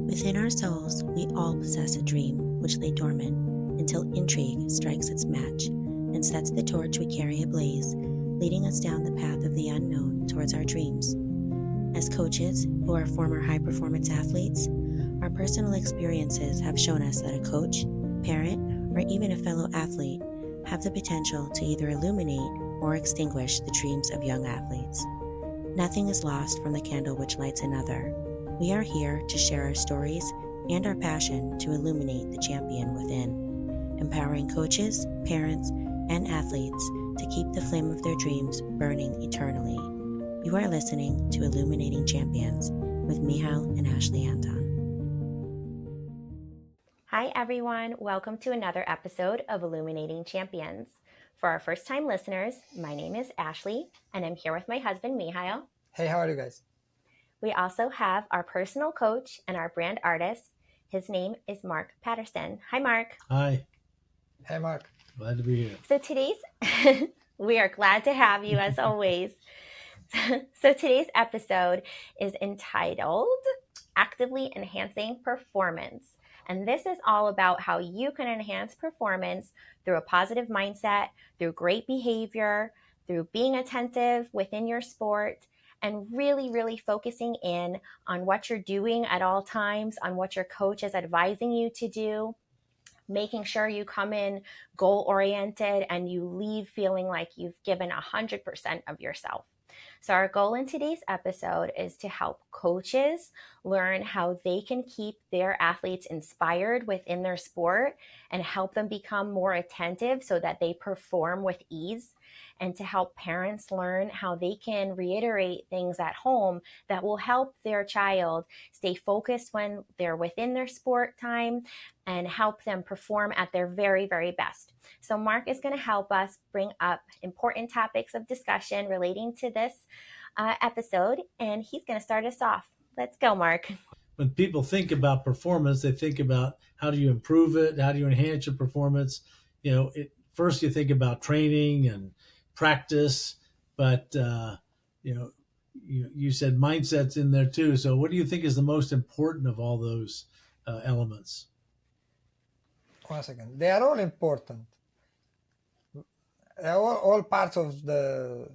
Within our souls, we all possess a dream which lay dormant until intrigue strikes its match and sets the torch we carry ablaze, leading us down the path of the unknown towards our dreams. As coaches who are former high-performance athletes, our personal experiences have shown us that a coach, parent, or even a fellow athlete have the potential to either illuminate or extinguish the dreams of young athletes. Nothing is lost from the candle which lights another. We are here to share our stories and our passion to illuminate the champion within, empowering coaches, parents, and athletes to keep the flame of their dreams burning eternally. You are listening to Illuminating Champions with Michal and Ashley Anton. Hi everyone, welcome to another episode of Illuminating Champions. For our first-time listeners, my name is Ashley, and I'm here with my husband, Michal. Hey, how are you guys? We also have our personal coach and our brand artist. His name is Mark Patterson. Hi, Mark. Hi. Hey, Mark. Glad to be here. So we are glad to have you as always. So today's episode is entitled Actively Enhancing Performance. And this is all about how you can enhance performance through a positive mindset, through great behavior, through being attentive within your sport, and really focusing in on what you're doing at all times, on what your coach is advising you to do, making sure you come in goal-oriented and you leave feeling like you've given 100% of yourself. So our goal in today's episode is to help coaches learn how they can keep their athletes inspired within their sport and help them become more attentive so that they perform with ease, and to help parents learn how they can reiterate things at home that will help their child stay focused when they're within their sport time and help them perform at their very best. So Mark is going to help us bring up important topics of discussion relating to this episode, and he's going to start us off. Let's go, Mark. When people think about performance, they think about how do you improve it? How do you enhance your performance? First you think about training and practice, but you said mindset's in there too. So what do you think is the most important of all those elements? 1 second. They are all important. They are all parts of the,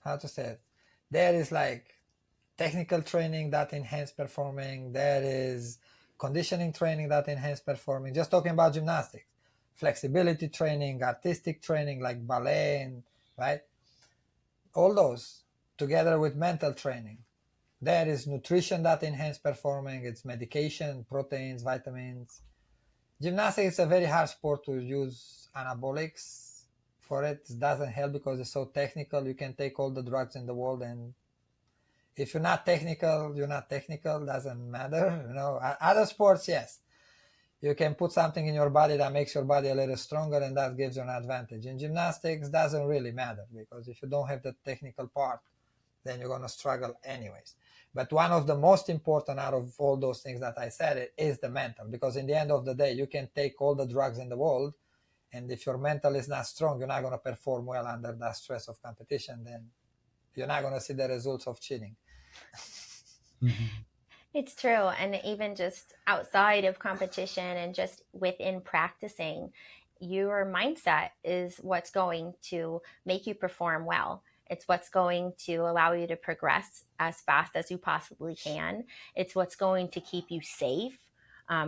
how to say it. There is like technical training that enhance performing. There is conditioning training that enhance performing. Just talking about gymnastics, flexibility training, artistic training like ballet, and right? All those together with mental training. There is nutrition that enhance performing. It's medication, proteins, vitamins. Gymnastics is a very hard sport to use anabolics for it. It doesn't help because it's so technical. You can take all the drugs in the world, and if you're not technical, you're not technical. Doesn't matter. Other sports, yes. You can put something in your body that makes your body a little stronger, and that gives you an advantage. In gymnastics, doesn't really matter, because if you don't have the technical part, then you're going to struggle anyways. But one of the most important out of all those things that I said is the mental, because in the end of the day, you can take all the drugs in the world, and if your mental is not strong, you're not going to perform well under that stress of competition. Then you're not going to see the results of cheating. Mm-hmm. It's true. And even just outside of competition and just within practicing, your mindset is what's going to make you perform well. It's what's going to allow you to progress as fast as you possibly can. It's what's going to keep you safe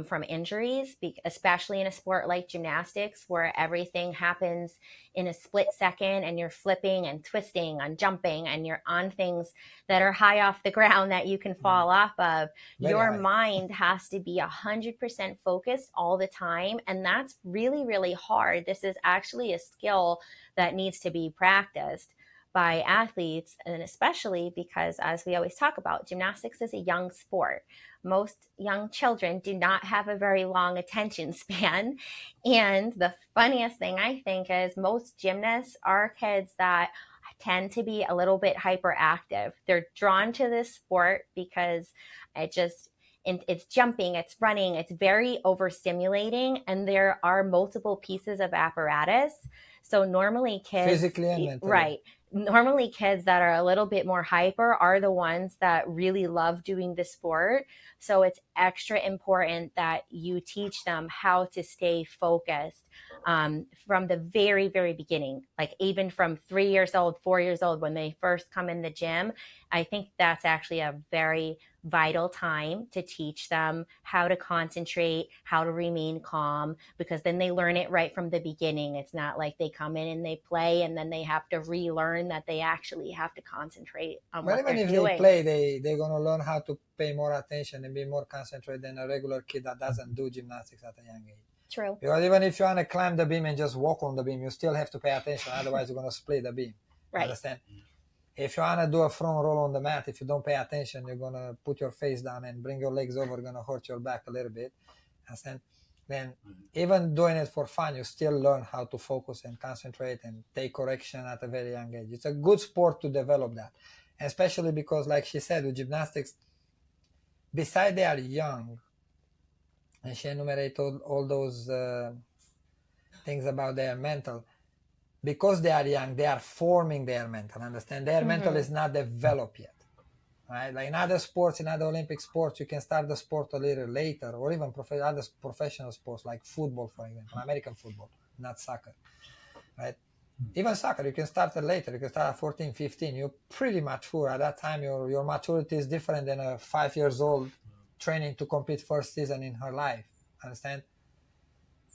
from injuries, especially in a sport like gymnastics, where everything happens in a split second and you're flipping and twisting and jumping and you're on things that are high off the ground that you can fall off of. Your mind has to be 100% focused all the time. And that's really hard. This is actually a skill that needs to be practiced by athletes, and especially because, as we always talk about, gymnastics is a young sport. Most young children do not have a very long attention span. And the funniest thing I think is most gymnasts are kids that tend to be a little bit hyperactive. They're drawn to this sport because it's jumping, it's running, it's very overstimulating, and there are multiple pieces of apparatus. So normally kids, physically and mentally. Right, normally kids that are a little bit more hyper are the ones that really love doing the sport. So it's extra important that you teach them how to stay focused from the very, very beginning, like even from 3 years old, 4 years old, when they first come in the gym. I think that's actually a very vital time to teach them how to concentrate, how to remain calm, because then they learn it right from the beginning. It's not like they come in and they play and then they have to relearn that they actually have to concentrate on Well, what even they're if doing. they play, they're gonna learn how to pay more attention and be more concentrated than a regular kid that doesn't do gymnastics at a young age. True. Because even if you want to climb the beam and just walk on the beam, you still have to pay attention. Otherwise, you're gonna split the beam. Right. Understand? If you want to do a front roll on the mat, if you don't pay attention, you're going to put your face down and bring your legs over, going to hurt your back a little bit. Understand? Then even doing it for fun, you still learn how to focus and concentrate and take correction at a very young age. It's a good sport to develop that. Especially because, like she said, with gymnastics, besides they are young, and she enumerated all those things about their mental, because they are young, they are forming their mental. Understand? Their mental is not developed yet. Right? Like in other sports, in other Olympic sports, you can start the sport a little later, or even other professional sports like football, for example, American football, not soccer. Right? Even soccer, you can start it later. You can start at 14, 15. You're pretty mature. At that time, your maturity is different than a 5 years old training to compete first season in her life. Understand?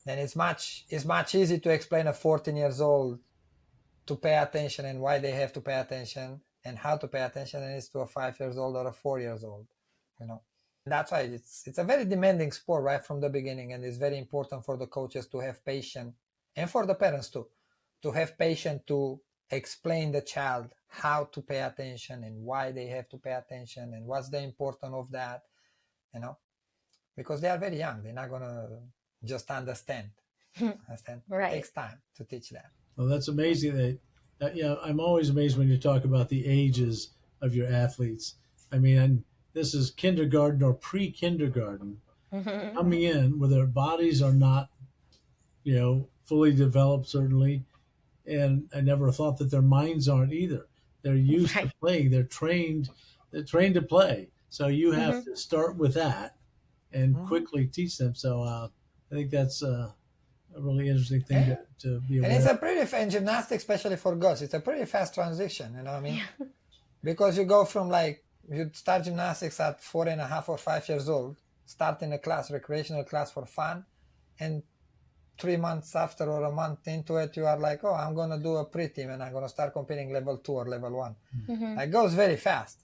Then it's much easier to explain a 14 years old to pay attention and why they have to pay attention and how to pay attention than it's to a 5 years old or a 4 years old. That's why it's a very demanding sport right from the beginning, and it's very important for the coaches to have patience, and for the parents too, to have patience to explain the child how to pay attention and why they have to pay attention and what's the importance of that, because they are very young. They're not gonna just understand. Right. It takes time to teach them. Well, that's amazing. I'm always amazed when you talk about the ages of your athletes. I mean, this is kindergarten or pre-kindergarten coming in where their bodies are not, fully developed, certainly. And I never thought that their minds aren't either. They're used to playing. They're trained to play. So you have to start with that and quickly teach them. So I think that's a really interesting thing to be aware and it's of. a pretty in gymnastics, especially for girls, it's a pretty fast transition, you know what I mean? Because you go from you start gymnastics at 4.5 or 5 years old, start in a class, recreational class for fun, and 3 months after or a month into it, you are like, oh, I'm going to do a pre-team and I'm going to start competing level 2 or level 1. It goes very fast,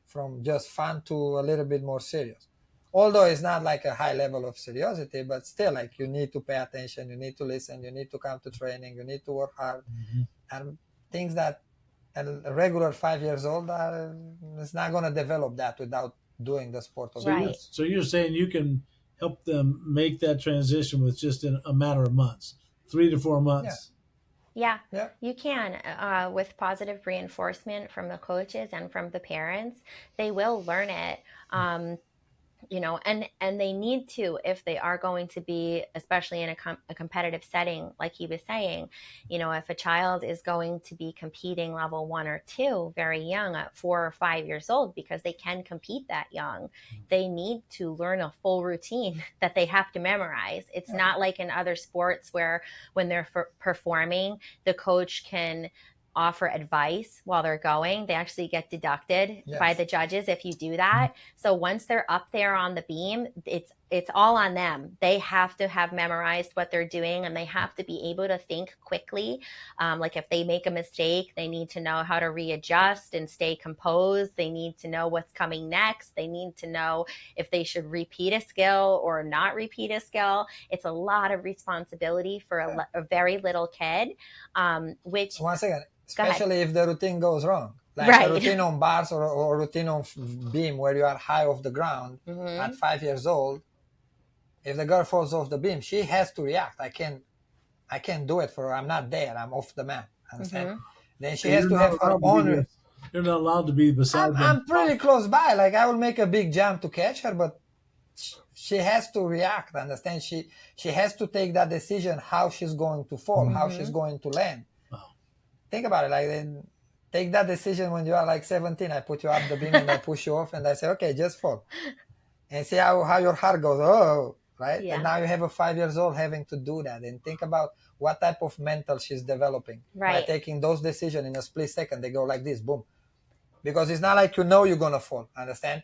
from just fun to a little bit more serious. Although it's not like a high level of seriosity, but still, you need to pay attention, you need to listen, you need to come to training, you need to work hard. And things that a regular 5 years old is not going to develop that without doing the sport. So you're saying you can help them make that transition with just a matter of months, 3 to 4 months. Yeah, you can. With positive reinforcement from the coaches and from the parents, they will learn it. And they need to, if they are going to be, especially in a competitive setting, like he was saying, if a child is going to be competing level 1 or 2 very young at 4 or 5 years old, because they can compete that young, they need to learn a full routine that they have to memorize. It's not like in other sports where when they're performing, the coach can offer advice while they're going. They actually get deducted by the judges if you do that. So once they're up there on the beam, it's all on them. They have to have memorized what they're doing, and they have to be able to think quickly. Like if they make a mistake, they need to know how to readjust and stay composed. They need to know what's coming next. They need to know if they should repeat a skill or not repeat a skill. It's a lot of responsibility for a very little kid, which... One second. Especially if the routine goes wrong. A routine on bars or routine on beam where you are high off the ground at 5 years old. If the girl falls off the beam, she has to react. I can't do it for her. I'm not there. I'm off the mat. Understand? Then she has to have her own... You're not allowed to be beside them. I'm pretty close by. I will make a big jump to catch her, but she has to react. Understand? She has to take that decision how she's going to fall, how she's going to land. Think about it. take that decision when you are like 17. I put you up the beam and I push you off and I say, okay, just fall. And see how your heart goes, oh, right? Yeah. And now you have a 5 years old having to do that. And think about what type of mental she's developing by Right. taking those decisions in a split second. They go like this, boom. Because it's not like you know you're going to fall, understand?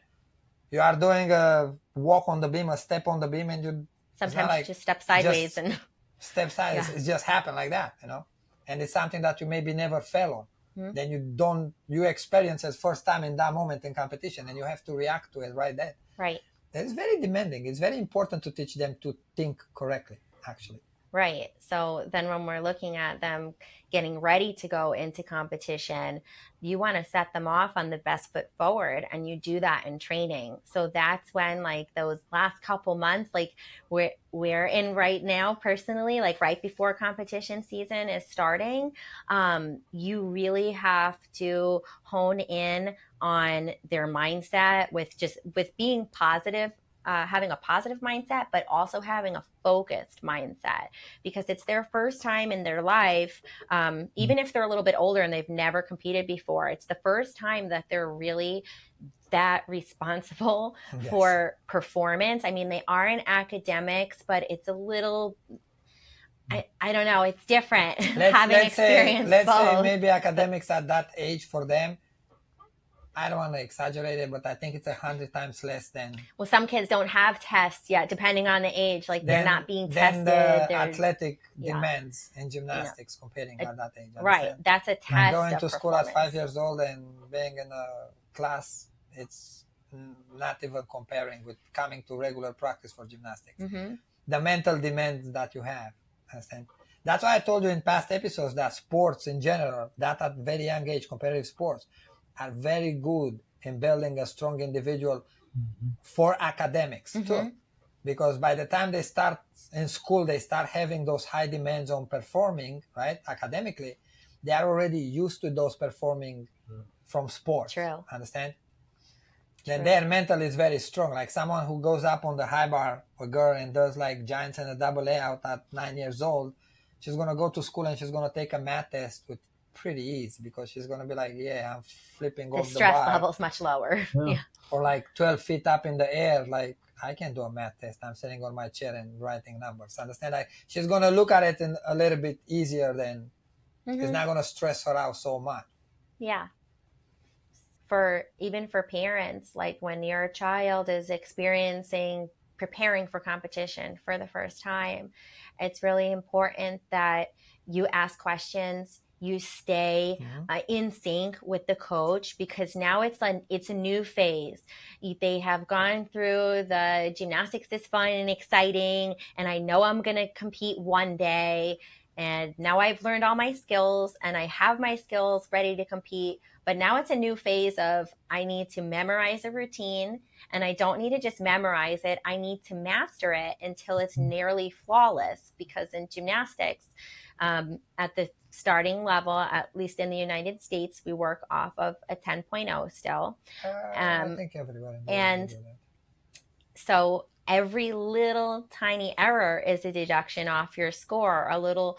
You are doing a walk on the beam, a step on the beam, and you Sometimes like you just step sideways just and step sideways. Yeah. It just happened like that, you know? And it's something that you maybe never fell on. Mhm. Then you experience it first time in that moment in competition, and you have to react to it right then. right. It's very demanding. It's very important to teach them to think correctly, actually. Right. So then when we're looking at them getting ready to go into competition, you want to set them off on the best foot forward, and you do that in training. So that's when, like, those last couple months, like we're in right now personally, like right before competition season is starting, you really have to hone in on their mindset with being positive, having a positive mindset, but also having a focused mindset, because it's their first time in their life. Even if they're a little bit older and they've never competed before, it's the first time that they're really that responsible Yes. for performance. I mean, they are in academics, but it's a little, I don't know, it's different having experienced let's both. say maybe academics at that age for them, I don't want to exaggerate it, but I think it's 100 times less than. Well, some kids don't have tests yet, depending on the age. Like they're not being tested. Then the they're, athletic demands in gymnastics comparing at that age. Right, that's a test. Like going of to school at 5 performance. years old and being in a class, it's not even comparing with coming to regular practice for gymnastics. Mm-hmm. The mental demands that you have. Understand? That's why I told you in past episodes that sports in general, that at very young age, competitive sports, are very good in building a strong individual for academics too. Because by the time they start in school, they start having those high demands on performing, right, academically. They are already used to those performing from sports. True. Understand? Then their mental is very strong. Like someone who goes up on the high bar, a girl, and does like giants and a double A out at 9 years old, she's going to go to school and she's going to take a math test with pretty ease, because she's going to be like, yeah, I'm flipping off the bar. The stress level's much lower. Yeah. Or like 12 feet up in the air, like, I can do a math test. I'm sitting on my chair and writing numbers. Understand? Like, she's going to look at it in a little bit easier than, it's not going to stress her out so much. Yeah. Even for parents, like when your child is preparing for competition for the first time, it's really important that you ask questions, you stay in sync with the coach, because now it's a new phase. They have gone through the gymnastics is fun and exciting, and I know I'm going to compete one day, and now I've learned all my skills and I have my skills ready to compete. But now it's a new phase of, I need to memorize a routine, and I don't need to just memorize it. I need to master it until it's nearly flawless, because in gymnastics, at the starting level, at least in the United States, we work off of a 10.0 still. I think everybody knows. And so every little tiny error is a deduction off your score. A little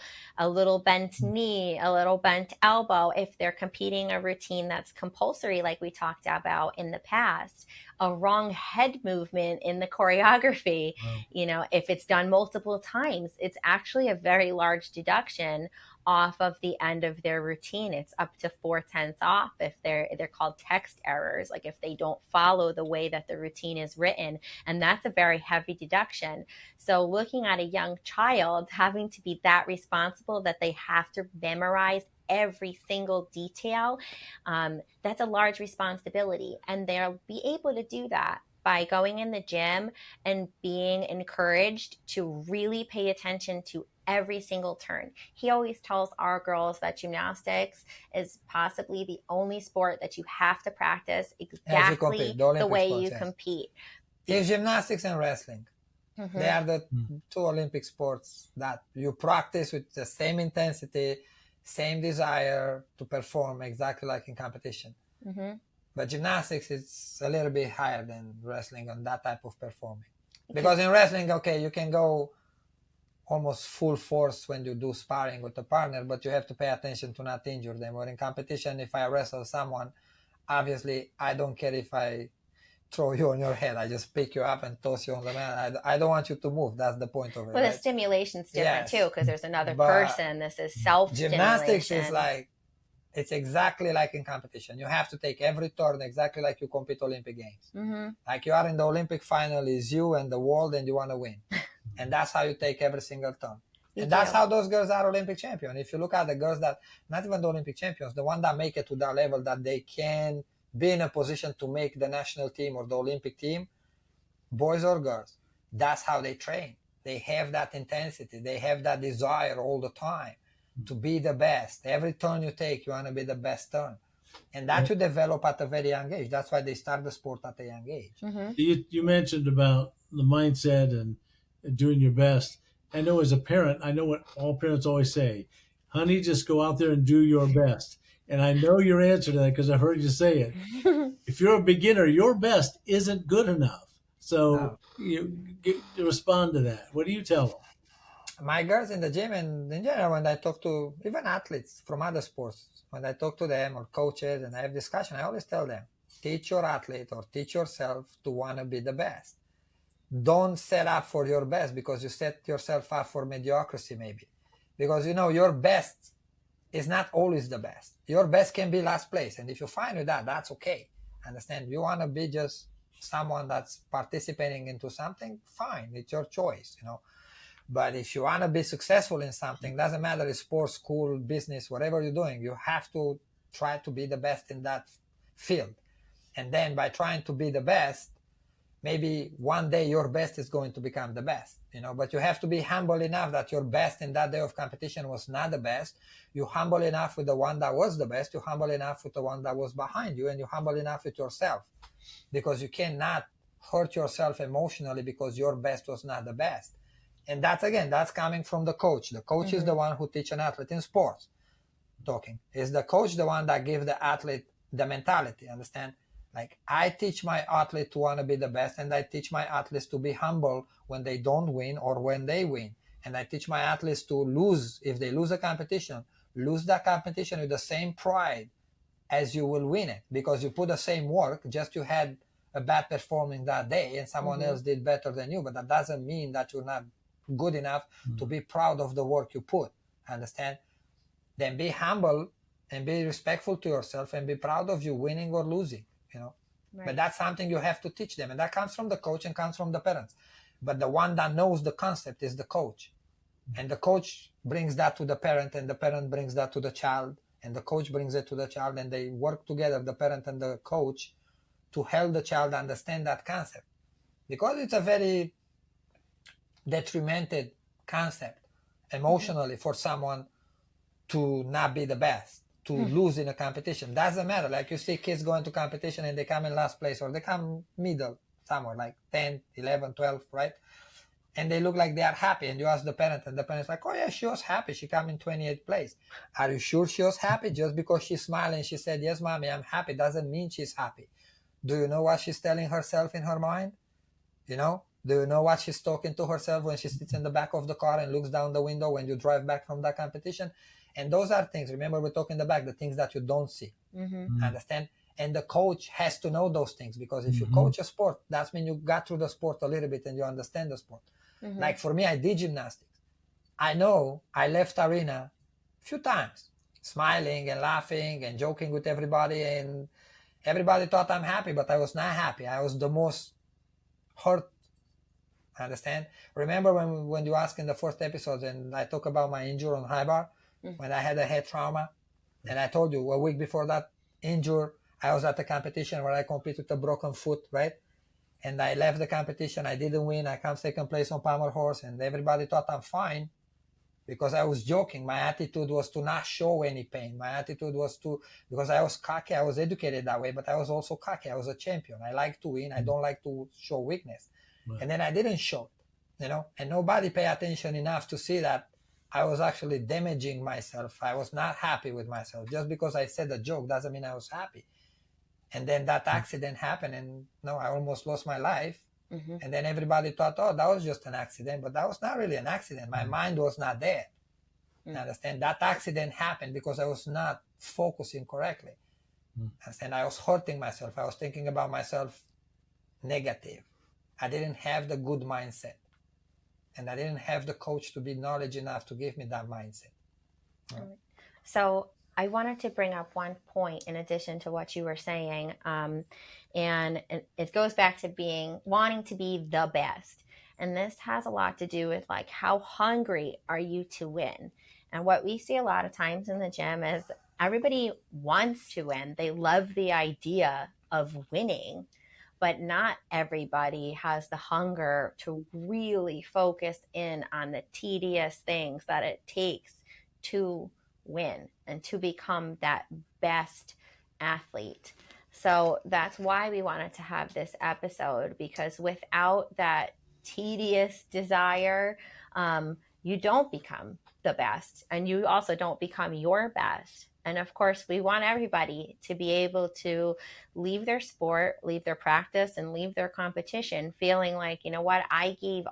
bent knee, a little bent elbow, if they're competing a routine that's compulsory, like we talked about in the past. A wrong head movement in the choreography, if it's done multiple times, it's actually a very large deduction off of the end of their routine. It's up to 4/10 off if they're called text errors, like if they don't follow the way that the routine is written, and that's a very heavy deduction. So looking at a young child having to be that responsible that they have to memorize every single detail, that's a large responsibility, and they'll be able to do that by going in the gym and being encouraged to really pay attention to every single turn. He always tells our girls that gymnastics is possibly the only sport that you have to practice exactly the way you compete. It's gymnastics and wrestling. They are the two Olympic sports that you practice with the same intensity, same desire to perform exactly like in competition. But gymnastics is a little bit higher than wrestling on that type of performing. Because in wrestling, okay, you can go almost full force when you do sparring with a partner, but you have to pay attention to not injure them. Or in competition, if I wrestle someone, obviously I don't care if I throw you on your head. I just pick you up and toss you on the mat. I don't want you to move. That's the point of it. Well, the right? stimulation's different too, Yes. because there's another But person. This is self-stimulation. gymnastics is like, it's exactly like in competition. You have to take every turn exactly like you compete Olympic Games. Mm-hmm. Like you are in the Olympic final, is you and the world, and you want to win. And that's how you take every single turn. And that's how those girls are Olympic champions. If you look at the girls that, not even the Olympic champions, the one that make it to that level that they can be in a position to make the national team or the Olympic team, boys or girls, that's how they train. They have that intensity. They have that desire all the time to be the best. Every turn you take, you want to be the best turn. And that you develop at a very young age. That's why they start the sport at a young age. Mm-hmm. You mentioned about the mindset and doing your best. I know as a parent, I know what all parents always say, honey, just go out there and do your best. And I know your answer to that because I heard you say it. If you're a beginner, your best isn't good enough. So you respond to that. What do you tell them? My girls in the gym and in general, when I talk to even athletes from other sports, when I talk to them or coaches and I have discussion, I always tell them, teach your athlete or teach yourself to want to be the best. Don't set up for your best because you set yourself up for mediocrity maybe. Because your best is not always the best. Your best can be last place. And if you're fine with that, that's okay. Understand? You want to be just someone that's participating into something, fine. It's your choice, But if you want to be successful in something, doesn't matter if sports, school, business, whatever you're doing, you have to try to be the best in that field. And then by trying to be the best, maybe one day your best is going to become the best, but you have to be humble enough that your best in that day of competition was not the best. You're humble enough with the one that was the best. You're humble enough with the one that was behind you, and you're humble enough with yourself, because you cannot hurt yourself emotionally because your best was not the best. And that's coming from the coach. The coach is the one who teach an athlete in sports. Talking is the coach the one that gives the athlete the mentality. Understand? Like I teach my athlete to want to be the best, and I teach my athletes to be humble when they don't win or when they win. And I teach my athletes to lose. If they lose a competition, lose that competition with the same pride as you will win it, because you put the same work, just you had a bad performance that day and someone else did better than you. But that doesn't mean that you're not good enough to be proud of the work you put. Understand? Then be humble and be respectful to yourself and be proud of you winning or losing, Right. But that's something you have to teach them. And that comes from the coach and comes from the parents. But the one that knows the concept is the coach. And the coach brings that to the parent, and the parent brings that to the child, and the coach brings it to the child, and they work together, the parent and the coach, to help the child understand that concept. Because it's a very detrimented concept emotionally for someone to not be the best, to lose in a competition. Doesn't matter. Like you see kids going to competition and they come in last place or they come middle somewhere, like 10, 11, 12, right? And they look like they are happy. And you ask the parent, and the parent's like, oh yeah, she was happy. She came in 28th place. Are you sure she was happy? Just because she's smiling, she said, yes, mommy, I'm happy, doesn't mean she's happy. Do you know what she's telling herself in her mind? Do you know what she's talking to herself when she sits in the back of the car and looks down the window when you drive back from that competition? And those are things, remember we're talking the back, the things that you don't see. Understand? And the coach has to know those things, because if you coach a sport, that's when you got through the sport a little bit and you understand the sport. Like for me, I did gymnastics. I know I left arena a few times, smiling and laughing and joking with everybody, and everybody thought I'm happy, but I was not happy. I was the most hurt. Understand? Remember when you asked in the first episode and I talk about my injury on high bar, when I had a head trauma, and I told you a week before that injury, I was at a competition where I competed with a broken foot, right? And I left the competition. I didn't win. I came second place on pommel horse, and everybody thought I'm fine because I was joking. My attitude was to not show any pain. My attitude was because I was cocky. I was educated that way, but I was also cocky. I was a champion. I like to win. I don't like to show weakness. Right. And then I didn't show it, and nobody paid attention enough to see that I was actually damaging myself. I was not happy with myself. Just because I said a joke doesn't mean I was happy. And then that accident happened, and I almost lost my life. Mm-hmm. And then everybody thought, oh, that was just an accident, but that was not really an accident. My mind was not there. Mm. Understand? That accident happened because I was not focusing correctly. Mm. Understand? I was hurting myself. I was thinking about myself negative. I didn't have the good mindset. And I didn't have the coach to be knowledge enough to give me that mindset. So I wanted to bring up one point in addition to what you were saying. And it goes back to wanting to be the best. And this has a lot to do with like, how hungry are you to win? And what we see a lot of times in the gym is everybody wants to win. They love the idea of winning, but not everybody has the hunger to really focus in on the tedious things that it takes to win and to become that best athlete. So that's why we wanted to have this episode, because without that tedious desire, you don't become the best, and you also don't become your best. And of course, we want everybody to be able to leave their sport, leave their practice, and leave their competition feeling like, you know what, I gave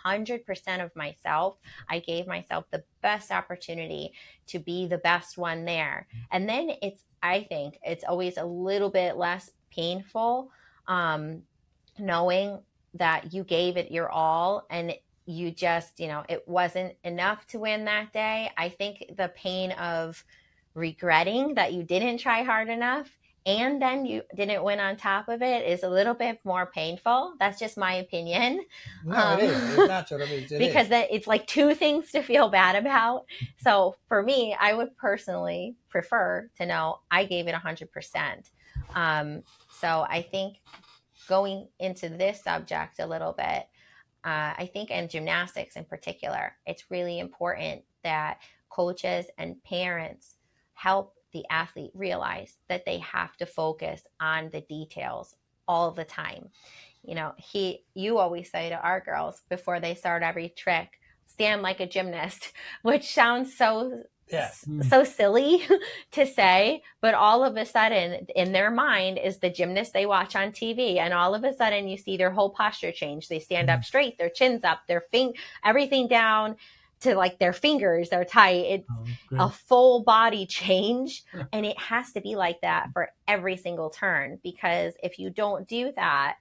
100% of myself. I gave myself the best opportunity to be the best one there. And then I think it's always a little bit less painful, knowing that you gave it your all and you just, it wasn't enough to win that day. I think the pain of regretting that you didn't try hard enough and then you didn't win on top of it is a little bit more painful. That's just my opinion. No, it is. It's natural. Because it's like two things to feel bad about. So for me, I would personally prefer to know I gave it 100%. So I think going into this subject a little bit, I think in gymnastics in particular, it's really important that coaches and parents help the athlete realize that they have to focus on the details all the time. You always say to our girls before they start every trick, stand like a gymnast, which sounds so silly to say, but all of a sudden in their mind is the gymnast they watch on TV, and all of a sudden you see their whole posture change. They stand up straight, their chin's up, everything down to like their fingers are tight. It's a full body change, and it has to be like that for every single turn, because if you don't do that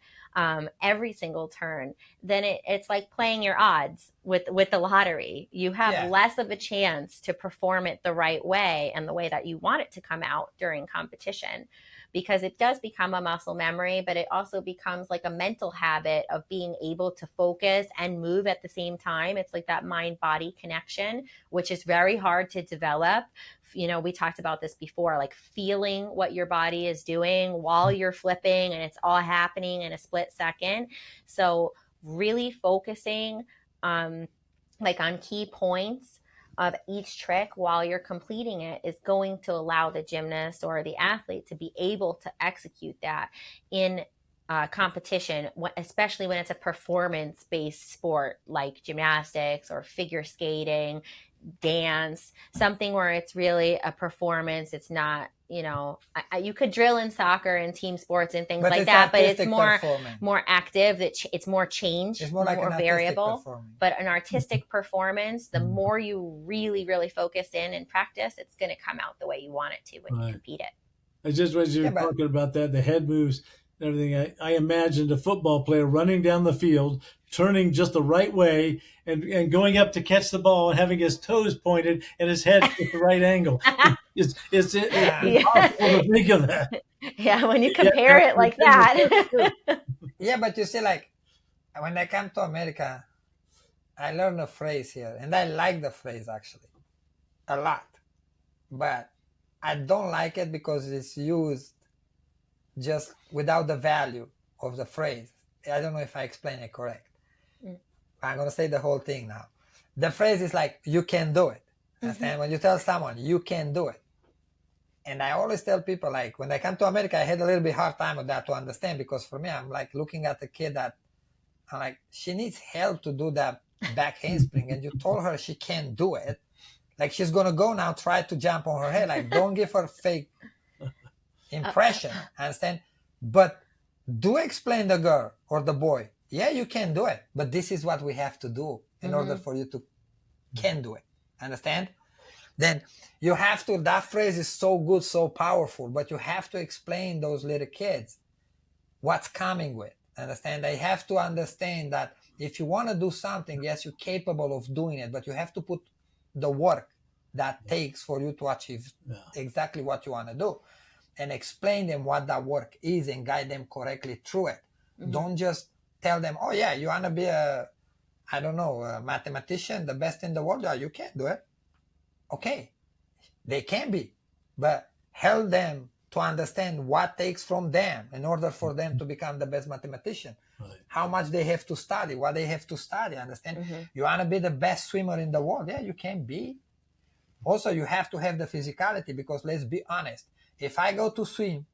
every single turn, then it's like playing your odds with the lottery. You have less of a chance to perform it the right way and the way that you want it to come out during competition, because it does become a muscle memory, but it also becomes like a mental habit of being able to focus and move at the same time. It's like that mind-body connection, which is very hard to develop. We talked about this before, like feeling what your body is doing while you're flipping, and it's all happening in a split second. So really focusing on key points of each trick while you're completing it is going to allow the gymnast or the athlete to be able to execute that in competition, especially when it's a performance-based sport like gymnastics or figure skating, dance, something where it's really a performance. It's not, you could drill in soccer and team sports and things like that, but it's more active. It's more change, it's more variable. But an artistic performance, the more you really, really focus in and practice, it's going to come out the way you want it to when you compete it. I just as you were talking about that, the head moves and everything, I imagined a football player running down the field, turning just the right way and going up to catch the ball and having his toes pointed and his head at the right angle. It's impossible to think of that. Yeah, when you compare it like that. Yeah, but you see, like, when I come to America, I learned a phrase here, and I like the phrase actually a lot. But I don't like it because it's used just without the value of the phrase. I don't know if I explain it correct. I'm going to say the whole thing now. The phrase is like, you can do it. Understand? When you tell someone, you can do it. And I always tell people, like, when I come to America, I had a little bit hard time with that to understand, because for me, I'm like looking at the kid that I'm like, she needs help to do that back handspring. And you told her she can't do it. Like, she's going to go now, try to jump on her head. Like, don't give her fake impression. Understand? But do explain the girl or the boy yeah, you can do it, but this is what we have to do in order Mm-hmm. for you to can do it. Understand? Then you have to, that phrase is so good, so powerful, but you have to explain those little kids what's coming with. Understand? They have to understand that if you want to do something, yes, you're capable of doing it, but you have to put the work that takes for you to achieve exactly what you want to do, and explain them what that work is and guide them correctly through it. Mm-hmm. Don't just tell them, oh yeah, you want to be a, I don't know, a mathematician, the best in the world. Yeah, you can do it. Okay, they can be, but help them to understand what takes from them in order for them to become the best mathematician. Right. How much they have to study, what they have to study. Understand? Mm-hmm. You want to be the best swimmer in the world. Yeah, you can be. Also, you have to have the physicality, because let's be honest. If I go to swim,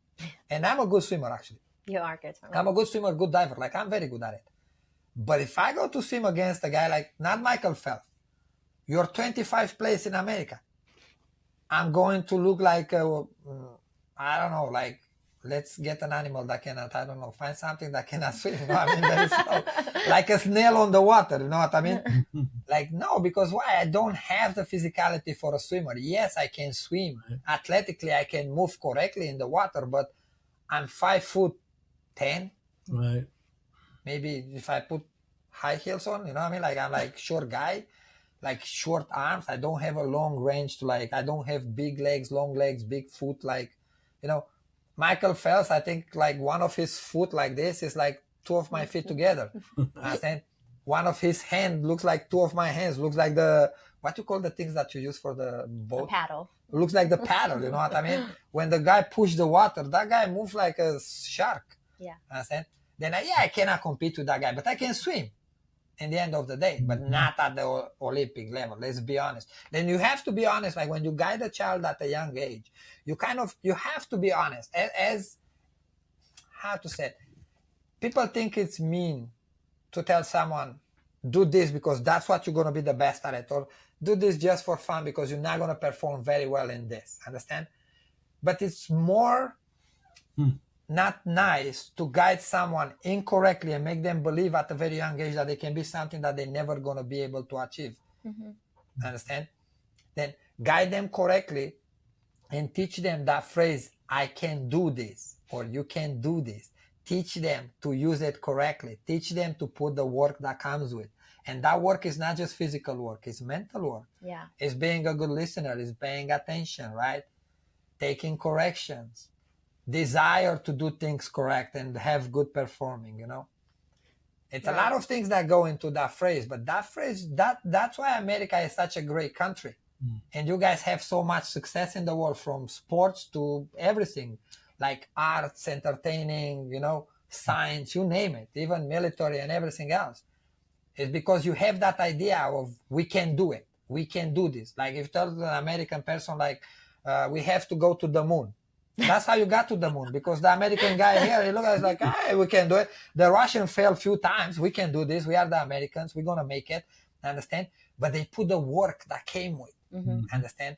and I'm a good swimmer actually. You are good. I'm a good swimmer, good diver. Like, I'm very good at it. But if I go to swim against a guy like, not Michael Phelps, you're 25th place in America, I'm going to look like, I don't know, like, let's get an animal that cannot, I don't know, find something that cannot swim. You know what I mean? Very slow. Like a snail on the water. You know what I mean? Like, no, because why? I don't have the physicality for a swimmer. Yes, I can swim. Athletically, I can move correctly in the water, but I'm 5'10". Right. Maybe if I put high heels on, you know what I mean? Like, I'm like short guy, like short arms. I don't have a long range to, like, I don't have big legs, long legs, big foot. Like, you know, Michael Phelps, I think like one of his foot like this is like two of my feet together. Understand? One of his hand looks like two of my hands. Looks like the, what you call the things that you use for the boat? A paddle. Looks like the paddle, you know what I mean? When the guy pushed the water, that guy moves like a shark. Yeah. Understand? Then I cannot compete with that guy, but I can swim in the end of the day, but not at the Olympic level. Let's be honest. Then you have to be honest. Like, when you guide a child at a young age, you have to be honest. As how to say it? People think it's mean to tell someone, do this because that's what you're going to be the best at it, or do this just for fun because you're not going to perform very well in this. Understand? But it's more not nice to guide someone incorrectly and make them believe at a very young age that they can be something that they're never going to be able to achieve. Understand? Then guide them correctly and teach them that phrase, I can do this, or you can do this. Teach them to use it correctly. Teach them to put the work that comes with. And that work is not just physical work, it's mental work. Yeah. It's being a good listener, it's paying attention, right? Taking corrections, desire to do things correct and have good performing, you know? It's Right. a lot of things that go into that phrase, but that phrase, that's why America is such a great country. And you guys have so much success in the world, from sports to everything, like arts, entertaining, you know, science, you name it, even military and everything else. It's because you have that idea of, we can do it. We can do this. Like, if you tell an American person, like, we have to go to the moon. That's how you got to the moon, because the American guy here, he looks at us like, hey, we can do it. The Russian failed a few times. We can do this. We are the Americans. We're going to make it. Understand? But they put the work that came with. Understand?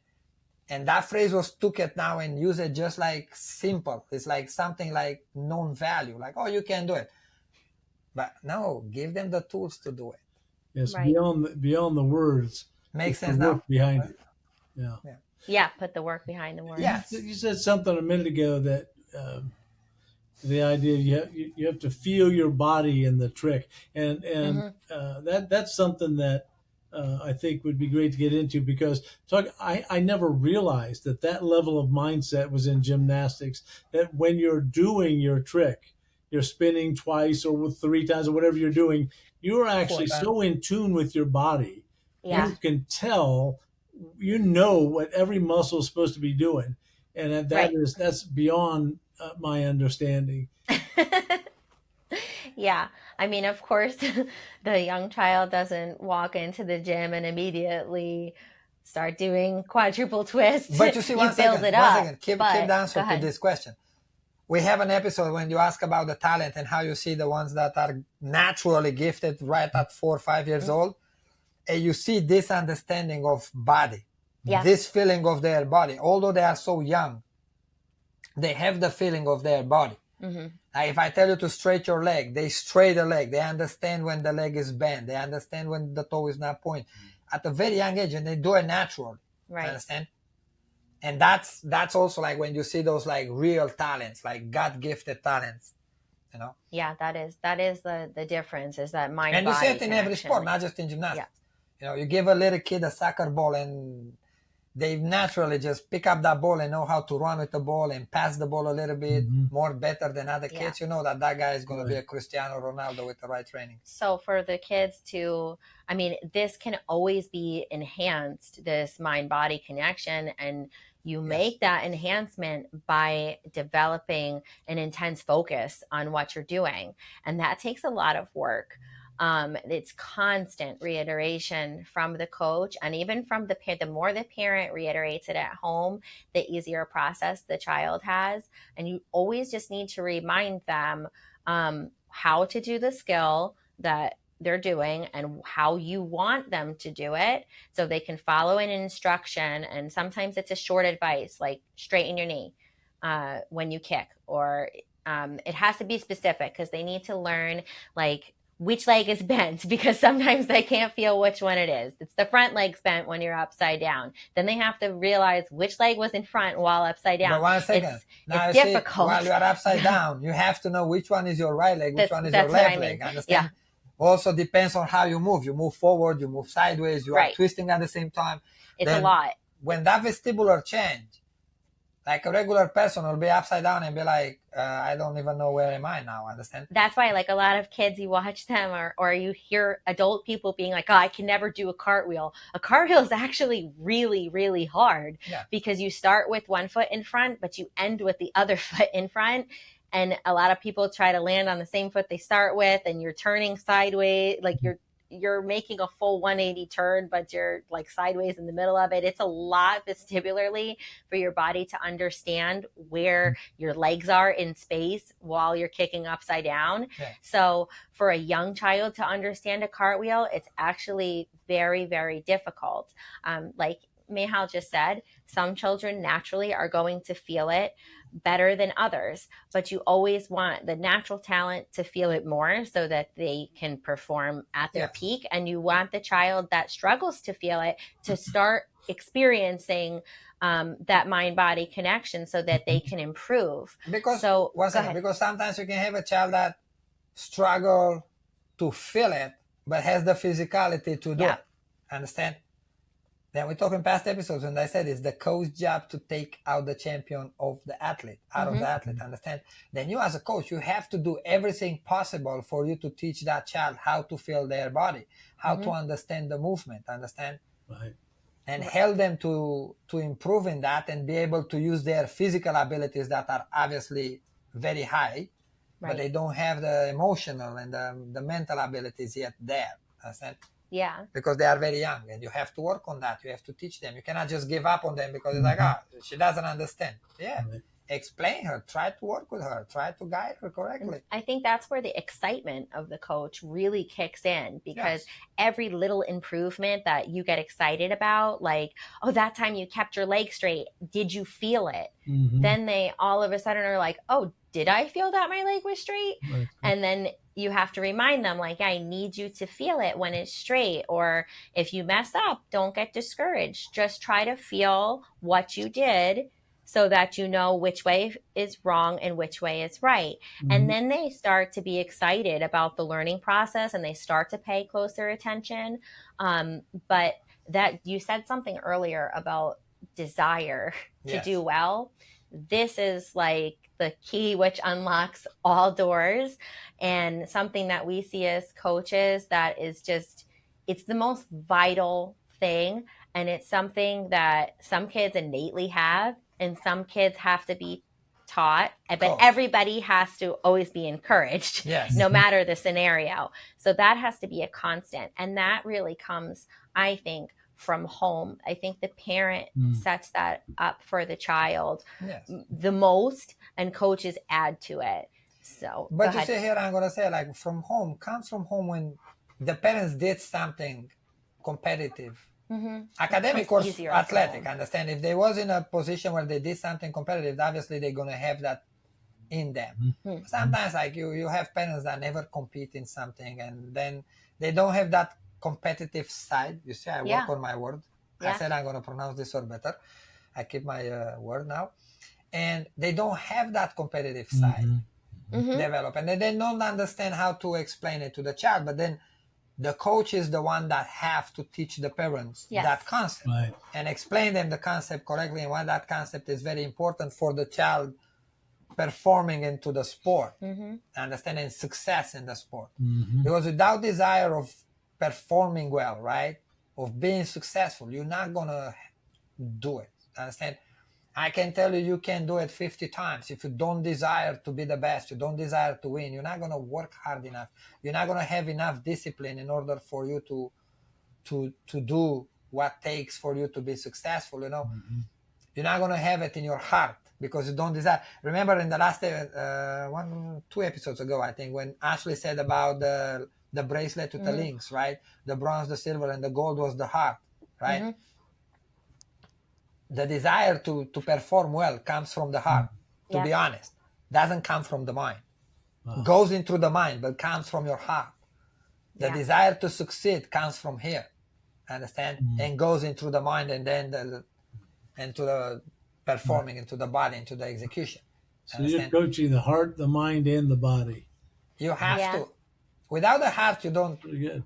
And that phrase was took it now and use it just like simple. It's like something like known value. Like, oh, you can do it. But no, give them the tools to do it. Yes. Right. Beyond the words. Makes it's the sense work now? behind it. Yeah. Yeah. Put the work behind the words. Yes. You said something a minute ago that the idea you have to feel your body in the trick, and that's something that I think would be great to get into, because I never realized that level of mindset was in gymnastics. That when you're doing your trick, you're spinning twice or 3 times or whatever you're doing, you're actually so in tune with your body. Yeah. You can tell, you know what every muscle is supposed to be doing, and that's beyond my understanding. Yeah. I mean, of course, the young child doesn't walk into the gym and immediately start doing quadruple twists. But you see, one second. Keep the answer to this question. We have an episode when you ask about the talent and how you see the ones that are naturally gifted right at 4 or 5 years old. And you see this understanding of body, this feeling of their body. Although they are so young, they have the feeling of their body. If I tell you to straight your leg, they straight the leg. They understand when the leg is bent. They understand when the toe is not pointed at a very young age, and they do it naturally. Right. Understand? And that's also like when you see those like real talents, like God gifted talents, you know. Yeah, that is the difference, is that mind And you see body it in every sport, not just in gymnastics. You know, you give a little kid a soccer ball and they naturally just pick up that ball and know how to run with the ball and pass the ball a little bit more better than other kids. You know that guy is going to be a Cristiano Ronaldo with the right training. So for the kids to, I mean, this can always be enhanced, this mind-body connection, and you make that enhancement by developing an intense focus on what you're doing. And that takes a lot of work. It's constant reiteration from the coach, and even from the more the parent reiterates it at home, the easier process the child has. And you always just need to remind them how to do the skill that they're doing and how you want them to do it, so they can follow an instruction. And sometimes it's a short advice, like straighten your knee when you kick, or it has to be specific, because they need to learn like which leg is bent, because sometimes they can't feel which one it is. It's the front leg's bent when you're upside down. Then they have to realize which leg was in front while upside down. But 1 second. It's difficult. While you are upside down, you have to know which one is your right leg, which one is your left leg. Understand? Also depends on how you move. You move forward, you move sideways, you are twisting at the same time. It's a lot. When that vestibular change, like a regular person will be upside down and be like, I don't even know where am I now, understand? That's why, like, a lot of kids, you watch them or you hear adult people being like, oh, I can never do a cartwheel. A cartwheel is actually really, really hard because you start with one foot in front, but you end with the other foot in front. And a lot of people try to land on the same foot they start with, and you're turning sideways, like you're making a full 180 turn, but you're like sideways in the middle of it. It's a lot vestibularly for your body to understand where your legs are in space while you're kicking upside down. So for a young child to understand a cartwheel, it's actually very, very difficult. Like Mehal just said, some children naturally are going to feel it better than others, but you always want the natural talent to feel it more so that they can perform at their peak. And you want the child that struggles to feel it to start experiencing that mind-body connection so that they can improve. Because sometimes you can have a child that struggle to feel it, but has the physicality to do it. Understand? Then we talked in past episodes when I said it's the coach's job to take out the champion of the athlete, out of the athlete, understand? Then you as a coach, you have to do everything possible for you to teach that child how to feel their body, how to understand the movement, understand? Right. And help them to improve in that and be able to use their physical abilities that are obviously very high, but they don't have the emotional and the mental abilities yet there, understand? Yeah. Because they are very young and you have to work on that. You have to teach them. You cannot just give up on them because it's like, she doesn't understand. Explain her, try to work with her, try to guide her correctly. I think that's where the excitement of the coach really kicks in, because every little improvement that you get excited about, like, oh, that time you kept your leg straight, did you feel it? Then they all of a sudden are like, oh, did I feel that my leg was straight? And then you have to remind them, like, I need you to feel it when it's straight. Or if you mess up, don't get discouraged. Just try to feel what you did so that you know which way is wrong and which way is right. And then they start to be excited about the learning process and they start to pay closer attention. But that you said something earlier about desire to do well. This is like the key which unlocks all doors, and something that we see as coaches that is just, it's the most vital thing. And it's something that some kids innately have and some kids have to be taught, but everybody has to always be encouraged, no matter the scenario. So that has to be a constant. And that really comes, I think, from home. I think the parent sets that up for the child the most, and coaches add to it. So, but you see here, I'm going to say, like, from home comes from home when the parents did something competitive, academic or athletic, understand? If they was in a position where they did something competitive, obviously they're going to have that in them. Mm-hmm. Sometimes like you have parents that never compete in something, and then they don't have that competitive side. You see, I work on my word. I said I'm going to pronounce this word better. I keep my word now. And they don't have that competitive side develop, and they don't understand how to explain it to the child. But then the coach is the one that have to teach the parents that concept and explain them the concept correctly, and why that concept is very important for the child performing into the sport, understanding success in the sport. Because without desire of performing well, right, of being successful, you're not gonna do it. Understand? I can tell you, you can do it 50 times. If you don't desire to be the best, you don't desire to win, you're not going to work hard enough. You're not going to have enough discipline in order for you to do what takes for you to be successful. You know, you're not going to have it in your heart because you don't desire. Remember in the last 2 episodes ago, I think, when Ashley said about the bracelet with the links, right? The bronze, the silver, and the gold was the heart, right? The desire to perform well comes from the heart, to be honest. Doesn't come from the mind. Goes into the mind, but comes from your heart. The desire to succeed comes from here, understand? And goes into the mind, and then into the performing, into the body, into the execution. So you're coaching the heart, the mind, and the body. You have to. Without the heart, you don't. Pretty good.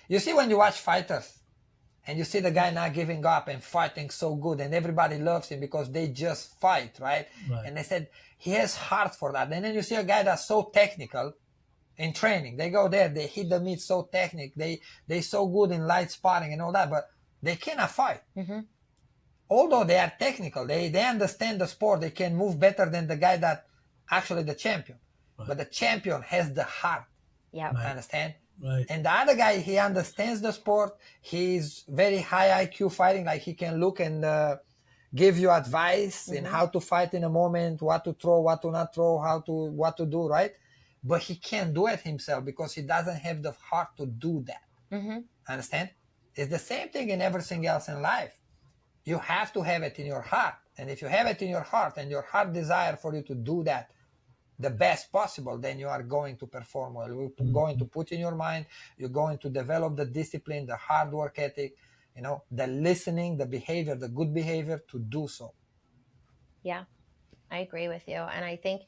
You see, when you watch fighters, and you see the guy not giving up and fighting so good, and everybody loves him because they just fight, right? And they said he has heart for that. And then you see a guy that's so technical in training. They go there, they hit the meat so technical, they so good in light sparring and all that, but they cannot fight. Although they are technical, they understand the sport, they can move better than the guy that actually the champion. But the champion has the heart. Understand? And the other guy, he understands the sport. He's very high IQ fighting. Like he can look and give you advice in how to fight in a moment, what to throw, what to not throw, what to do, right? But he can't do it himself because he doesn't have the heart to do that. Understand? It's the same thing in everything else in life. You have to have it in your heart. And if you have it in your heart and your heart desire for you to do that the best possible, then you are going to perform well. You're going to put in your mind, you're going to develop the discipline, the hard work ethic, you know, the listening, the behavior, the good behavior to do so. Yeah, I agree with you. And I think,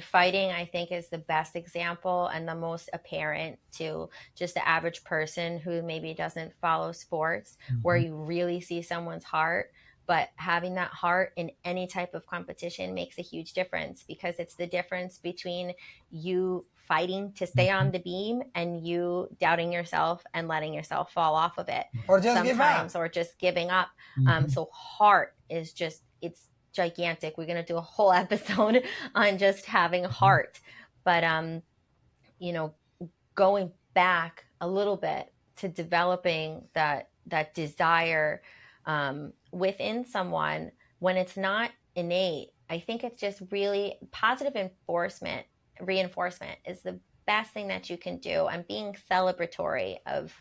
fighting, I think, is the best example and the most apparent to just the average person who maybe doesn't follow sports, where you really see someone's heart. But having that heart in any type of competition makes a huge difference, because it's the difference between you fighting to stay on the beam and you doubting yourself and letting yourself fall off of it. Or just give up. Or just giving up. So heart is just, it's gigantic. We're going to do a whole episode on just having heart. But, going back a little bit to developing that desire within someone when it's not innate, I think it's just really positive reinforcement is the best thing that you can do, and being celebratory of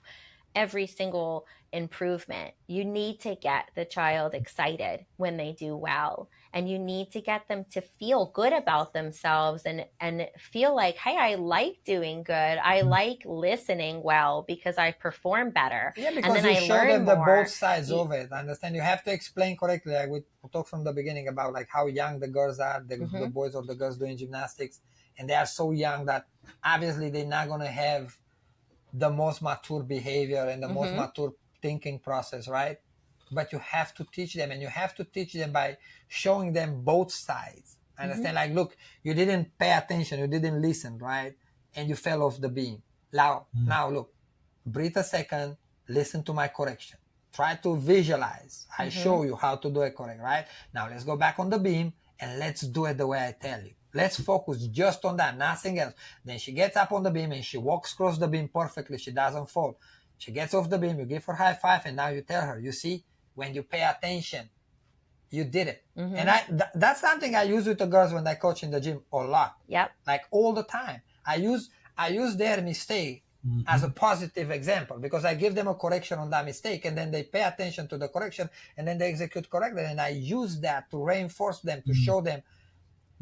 every single improvement. You need to get the child excited when they do well, and you need to get them to feel good about themselves and feel like, hey, I like doing good. I like listening well because I perform better. Yeah, because and then you I show learn them more. the both sides of it. Understand? You have to explain correctly. Like we talked from the beginning about like how young the girls are, the boys or the girls doing gymnastics, and they are so young that obviously they're not going to have the most mature behavior and the most mature thinking process, right? But you have to teach them, and you have to teach them by showing them both sides. Understand? Like, look, you didn't pay attention, you didn't listen, right? And you fell off the beam. Now look, breathe a second, listen to my correction. Try to visualize. I show you how to do it correct, right? Now let's go back on the beam and let's do it the way I tell you. Let's focus just on that, nothing else. Then she gets up on the beam and she walks across the beam perfectly. She doesn't fall. She gets off the beam, you give her a high five, and now you tell her, you see, when you pay attention, you did it. And that's something I use with the girls when I coach in the gym a lot. Like all the time. I use their mistake as a positive example, because I give them a correction on that mistake, and then they pay attention to the correction, and then they execute correctly. And I use that to reinforce them, to show them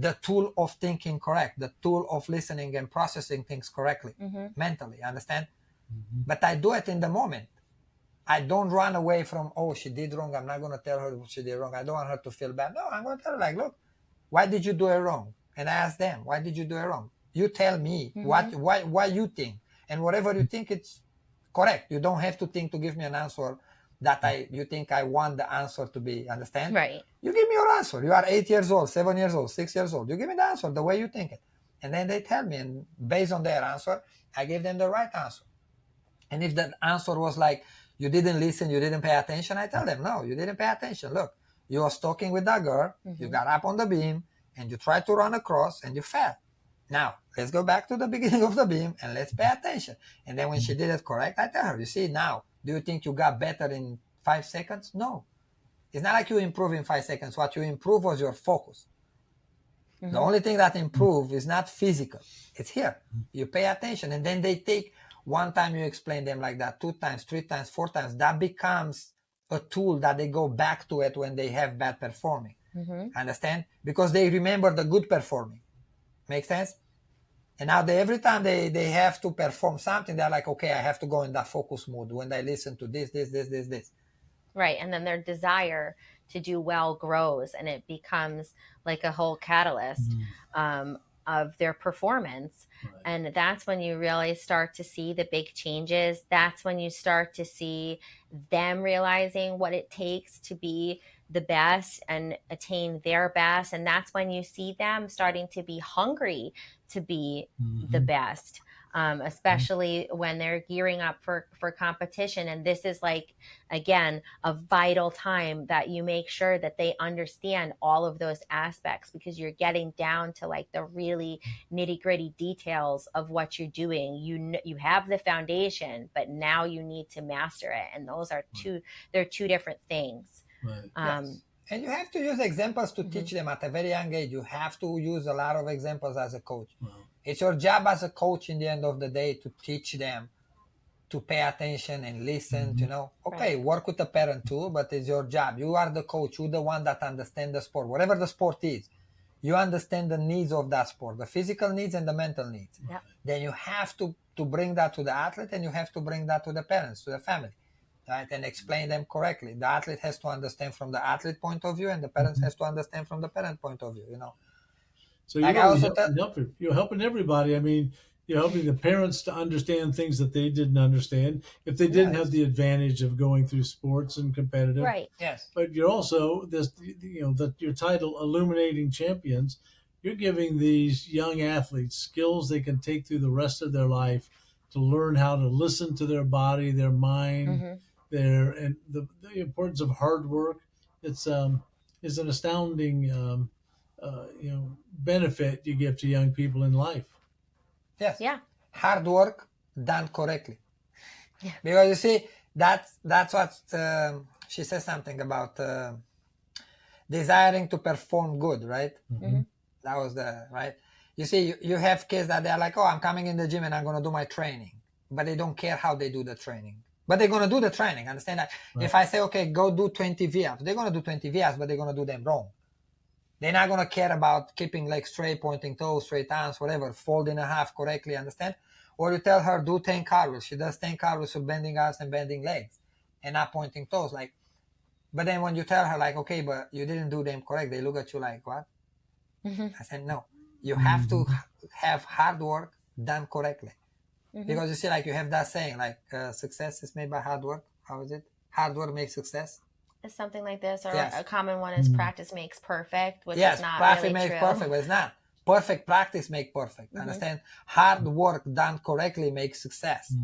the tool of thinking correct, the tool of listening and processing things correctly, mentally, understand? But I do it in the moment. I don't run away from, oh, she did wrong. I'm not going to tell her she did wrong. I don't want her to feel bad. No, I'm going to tell her, like, look, why did you do it wrong? And I ask them, why did you do it wrong? You tell me why you think. And whatever you think, it's correct. You don't have to think to give me an answer that you think I want the answer to be, understand? Right. You give me your answer. You are 8 years old, 7 years old, 6 years old. You give me the answer the way you think it. And then they tell me, and based on their answer, I give them the right answer. And if the answer was like, you didn't listen, you didn't pay attention, I tell them, no, you didn't pay attention. Look, you was talking with that girl, you got up on the beam, and you tried to run across, and you fell. Now, let's go back to the beginning of the beam, and let's pay attention. And then when she did it correct, I tell her, you see, now, do you think you got better in 5 seconds? No. It's not like you improve in 5 seconds. What you improve was your focus. The only thing that improve is not physical. It's here. You pay attention, and then they take, one time you explain them like that, 2 times, 3 times, 4 times, that becomes a tool that they go back to it when they have bad performing. Understand? Because they remember the good performing. Make sense? And now every time they have to perform something, they're like, okay, I have to go in that focus mode when they listen to this. Right. And then their desire to do well grows, and it becomes like a whole catalyst of their performance. Right. And that's when you really start to see the big changes. That's when you start to see them realizing what it takes to be the best and attain their best. And that's when you see them starting to be hungry to be the best. Especially when they're gearing up for competition. And this is like, again, a vital time that you make sure that they understand all of those aspects, because you're getting down to like the really nitty gritty details of what you're doing. You have the foundation, but now you need to master it. And those are they're two different things. Right. Yes. And you have to use examples to teach them at a very young age. You have to use a lot of examples as a coach. Wow. It's your job as a coach in the end of the day to teach them to pay attention and listen, you know. Okay, work with the parent too, but it's your job. You are the coach. You're the one that understands the sport. Whatever the sport is, you understand the needs of that sport, the physical needs and the mental needs. Yep. Then you have to bring that to the athlete, and you have to bring that to the parents, to the family. Right, and explain them correctly. The athlete has to understand from the athlete point of view, and the parents has to understand from the parent point of view, you know. So you're helping everybody. I mean, you're helping the parents to understand things that they didn't understand if they didn't have the advantage of going through sports and competitive. Right. Yes. But you're also your title, Illuminating Champions. You're giving these young athletes skills they can take through the rest of their life to learn how to listen to their body, their mind, and the importance of hard work. It's is an astounding benefit you give to young people in life. Yes. Yeah. Hard work done correctly. Yeah. Because you see, that's what she says something about desiring to perform good, right? That was right. You see, you have kids that they're like, oh, I'm coming in the gym and I'm going to do my training, but they don't care how they do the training. But they're going to do the training. Understand that? Right. If I say, okay, go do 20 VFs, they're going to do 20 VFs, but they're going to do them wrong. They're not going to care about keeping legs straight, pointing toes, straight arms, whatever, fold in a half correctly, understand? Or you tell her, do 10 cartwheels. She does 10 cartwheels with bending arms and bending legs and not pointing toes. Like, but then when you tell her, like, okay, but you didn't do them correct, they look at you like, what? I said, no. You have to have hard work done correctly. Because you see, like, you have that saying, like, success is made by hard work. How is it? Hard work makes success. It's something like this, or a common one is practice makes perfect, which is not practice really makes true. Perfect, but it's not. Perfect practice makes perfect. Understand? Hard work done correctly makes success.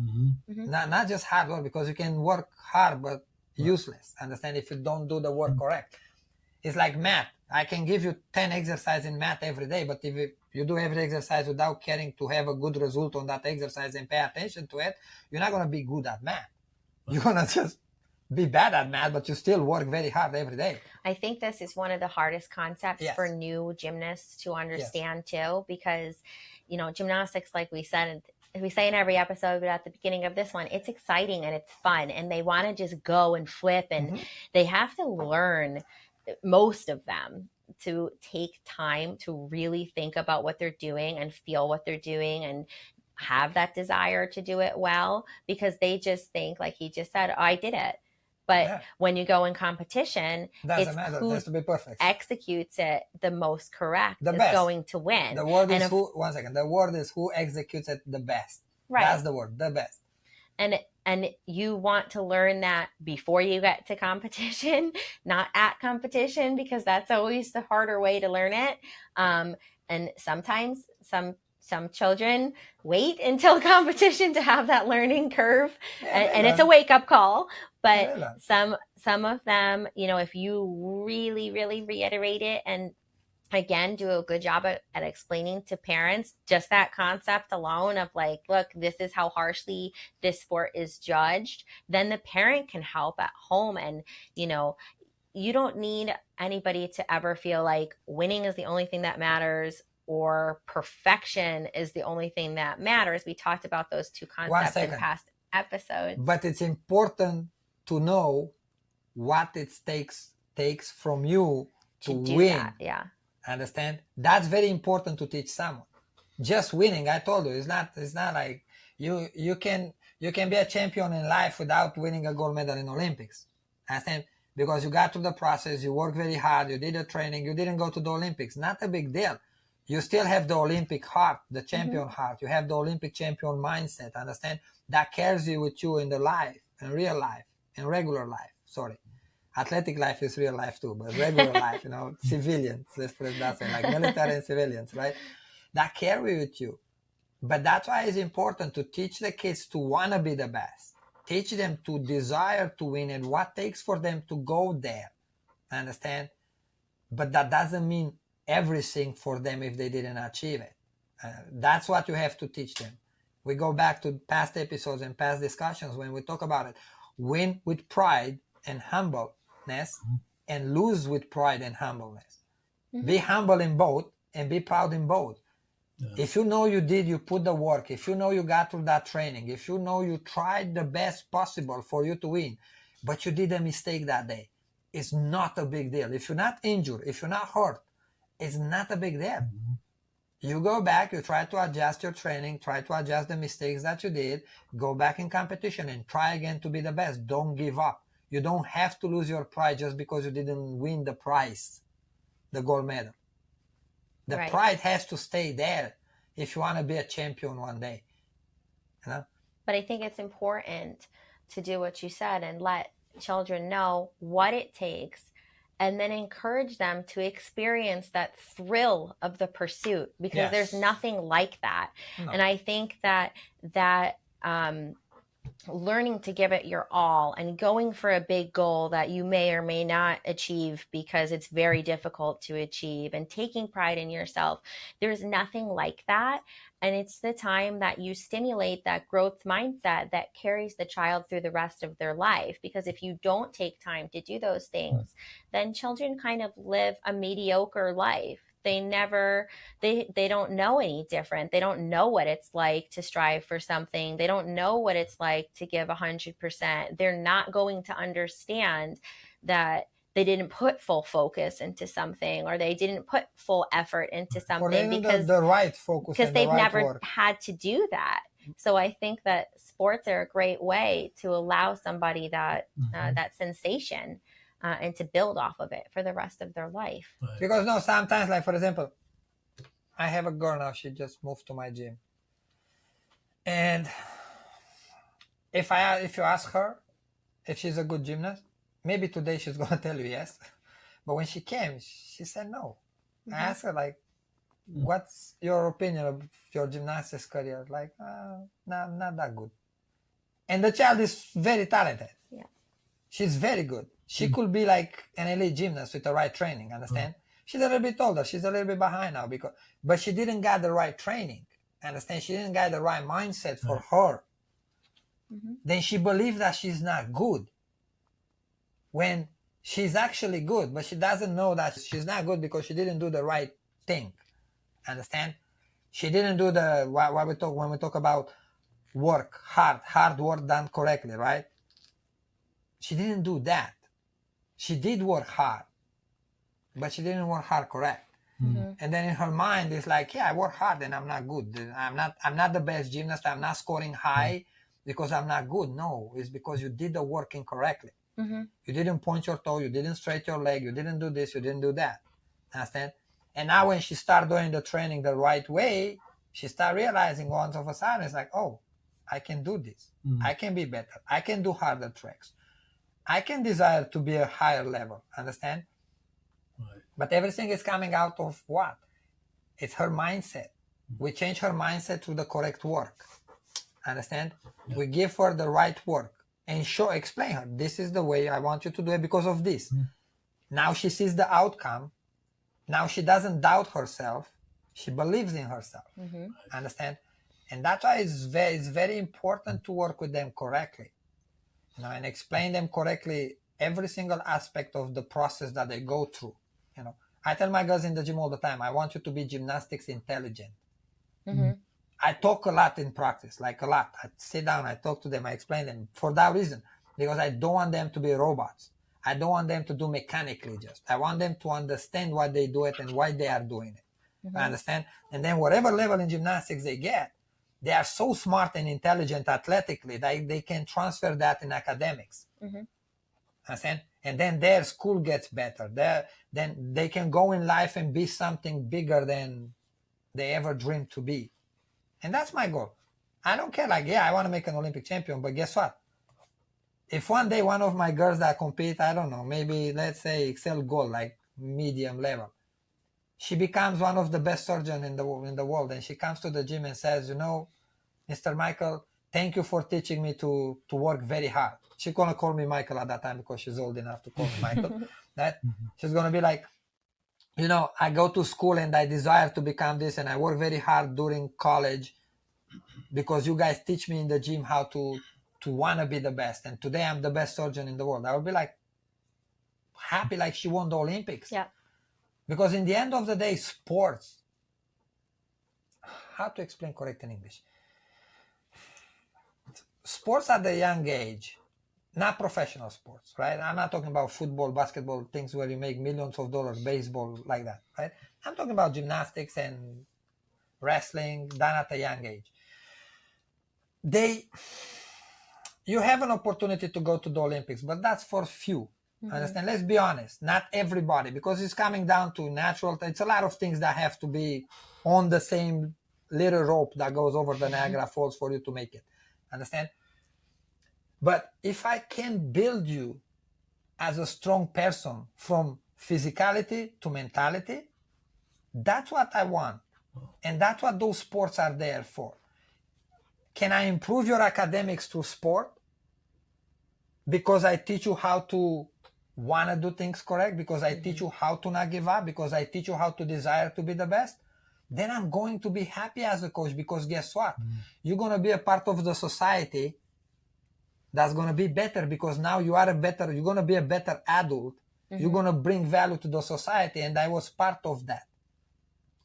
Not just hard work, because you can work hard but useless. Understand? If you don't do the work correct. It's like math. I can give you 10 exercises in math every day, but if you do every exercise without caring to have a good result on that exercise and pay attention to it, you're not going to be good at math. You're going to just be bad at math, but you still work very hard every day. I think this is one of the hardest concepts for new gymnasts to understand too, because, gymnastics, like we said, we say in every episode, but at the beginning of this one, it's exciting and it's fun, and they want to just go and flip, and they have to learn, most of them, to take time to really think about what they're doing and feel what they're doing and have that desire to do it well, because they just think, like he just said, oh, I did it. But when you go in competition, doesn't it's matter. who It has to be perfect. executes it the most correct The is best. going to win. The word is who. One second. The word is who executes it the best. Right. That's the word. The best. And you want to learn that before you get to competition, not at competition, because that's always the harder way to learn it. And sometimes some children wait until competition to have that learning curve, and it's a wake-up call. But some of them, if you really reiterate it and again do a good job at explaining to parents just that concept alone of like, look, this is how harshly this sport is judged, then the parent can help at home. And you don't need anybody to ever feel like winning is the only thing that matters or perfection is the only thing that matters. We talked about those two concepts in past episodes. But it's important to know what it takes from you to win. That, yeah. Understand? That's very important to teach someone. Just winning, I told you, it's not like you can be a champion in life without winning a gold medal in Olympics. Understand? Because you got through the process, you worked very hard, you did the training, you didn't go to the Olympics. Not a big deal. You still have the Olympic heart, the champion heart. You have the Olympic champion mindset. Understand? That carries you with you in the life, in real life, in regular life. Sorry. Athletic life is real life too, but regular life, civilians, let's put it that way, like military and civilians, right? That carry with you. But that's why it's important to teach the kids to want to be the best. Teach them to desire to win and what takes for them to go there. Understand? But that doesn't mean everything for them if they didn't achieve it. That's what you have to teach them. We go back to past episodes and past discussions when we talk about it. Win with pride and humbleness and lose with pride and humbleness. Be humble in both and be proud in both. Yeah. If you know you put the work, if you know you got through that training, if you know you tried the best possible for you to win, but you did a mistake that day, it's not a big deal. If you're not injured, if you're not hurt, it's not a big deal. You go back, you try to adjust your training, try to adjust the mistakes that you did, go back in competition and try again to be the best. Don't give up. You don't have to lose your pride just because you didn't win the prize, the gold medal. The pride has to stay there if you want to be a champion one day. But I think it's important to do what you said and let children know what it takes and then encourage them to experience that thrill of the pursuit, because there's nothing like that. No. And I think that learning to give it your all and going for a big goal that you may or may not achieve because it's very difficult to achieve, and taking pride in yourself, there's nothing like that. And it's the time that you stimulate that growth mindset that carries the child through the rest of their life. Because if you don't take time to do those things, then children kind of live a mediocre life. They don't know any different. They don't know what it's like to strive for something. They don't know what it's like to give 100%. They're not going to understand that they didn't put full focus into something, or they didn't put full effort into something because the right focus, because they've never work. had to do that. So I think that sports are a great way to allow somebody that that sensation and to build off of it for the rest of their life. Because sometimes, like for example, I have a girl now, she just moved to my gym. And if you ask her if she's a good gymnast, maybe today she's going to tell you yes. But when she came, she said no. I asked her, like, what's your opinion of your gymnastics career? Like, not that good. And the child is very talented. Yeah. She's very good. She could be like an elite gymnast with the right training, understand? She's a little bit older. She's a little bit behind now, but she didn't get the right training, understand? She didn't get the right mindset for her. Then she believes that she's not good when she's actually good, but she doesn't know that she's not good because she didn't do the right thing, understand? She didn't do what we talk when we talk about work, hard work done correctly, right? She didn't do that. She did work hard. but she didn't work hard correct. Mm-hmm. And then in her mind, it's like, yeah, I work hard and I'm not good. I'm not the best gymnast. I'm not scoring high because I'm not good. No, it's because you did the work incorrectly. Mm-hmm. You didn't point your toe. You didn't straight your leg. You didn't do this. You didn't do that. Understand? And now when she started doing the training the right way, she started realizing all of a sudden, it's like, oh, I can do this. I can be better. I can do harder tricks. I can desire to be a higher level. Understand? Right. But everything is coming out of what? It's her mindset. We change her mindset through the correct work. Understand? Yeah. We give her the right work and explain her, this is the way I want you to do it because of this. Now she sees the outcome. Now she doesn't doubt herself. She believes in herself. Understand? And that's why it's very important to work with them correctly. You know, and explain them correctly every single aspect of the process that they go through. You know, I tell my girls in the gym all the time, I want you to be gymnastics intelligent. I talk a lot in practice, like a lot. I sit down, I talk to them, I explain them for that reason, because I don't want them to be robots. I don't want them to do mechanically just. I want them to understand why they do it and why they are doing it. I understand? And then whatever level in gymnastics they get, they are so smart and intelligent athletically that they can transfer that in academics. Understand? And then their school gets better. Then they can go in life and be something bigger than they ever dreamed to be. And that's my goal. I don't care, like, yeah, I want to make an Olympic champion, but guess what? If one day one of my girls that compete, I don't know, maybe let's say excel gold, like medium level, she becomes one of the best surgeons in the world, and she comes to the gym and says, you know, Mr. Michael, thank you for teaching me to work very hard. She's gonna call me Michael at that time because she's old enough to call me Michael. That she's gonna be like, you know, I go to school and I desire to become this, and I work very hard during college because you guys teach me in the gym how to want to be the best. And today I'm the best surgeon in the world. I would be like happy like she won the Olympics. Yeah. Because in the end of the day, sports, how to explain correct in English? Sports at a young age, not professional sports, right? I'm not talking about football, basketball, things where you make millions of dollars, baseball, like that, right? I'm talking about gymnastics and wrestling done at a young age. You have an opportunity to go to the Olympics, but that's for few. Understand? Let's be honest. Not everybody, because it's coming down to natural. It's a lot of things that have to be on the same little rope that goes over the Niagara Falls for you to make it. Understand? But if I can build you as a strong person from physicality to mentality, that's what I want. And that's what those sports are there for. Can I improve your academics through sport? Because I teach you how to want to do things correct, because I teach you how to not give up, because I teach you how to desire to be the best, then I'm going to be happy as a coach, because guess what? You're going to be a part of the society that's going to be better, because now you're going to be a better adult. You're going to bring value to the society, and I was part of that.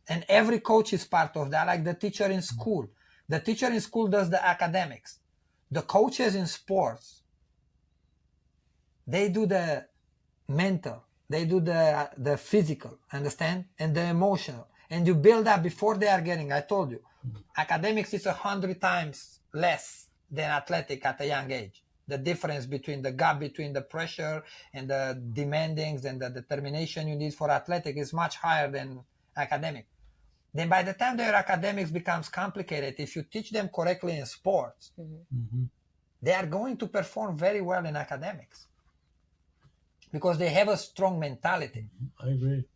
And every coach is part of that, like the teacher in school. The teacher in school does the academics. The coaches in sports, they do the mental, they do the physical, understand? And the emotional. And you build up before they are getting, I told you, academics is 100 times less than athletic at a young age. The difference between the gap between the pressure and the demandings and the determination you need for athletic is much higher than academic. Then by the time their academics becomes complicated, if you teach them correctly in sports, they are going to perform very well in academics because they have a strong mentality. I agree.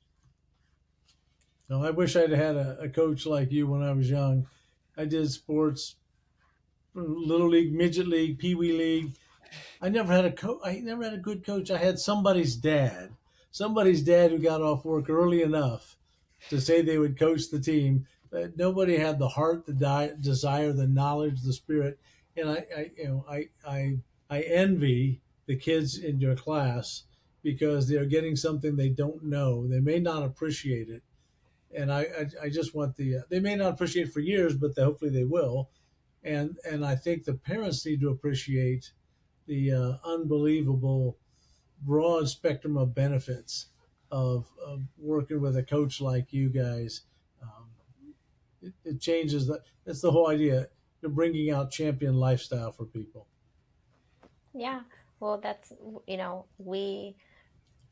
No, I wish I'd had a coach like you when I was young. I did sports, little league, midget league, pee wee league. I never had a coach. I never had a good coach. I had somebody's dad who got off work early enough to say they would coach the team. But nobody had the heart, the desire, the knowledge, the spirit. And I envy the kids in your class because they're getting something they don't know. They may not appreciate it, and I just want they may not appreciate it for years, but hopefully they will. And I think the parents need to appreciate the unbelievable broad spectrum of benefits of working with a coach like you guys. Um, it changes that. That's the whole idea. You're bringing out champion lifestyle for people. Yeah. Well, that's, we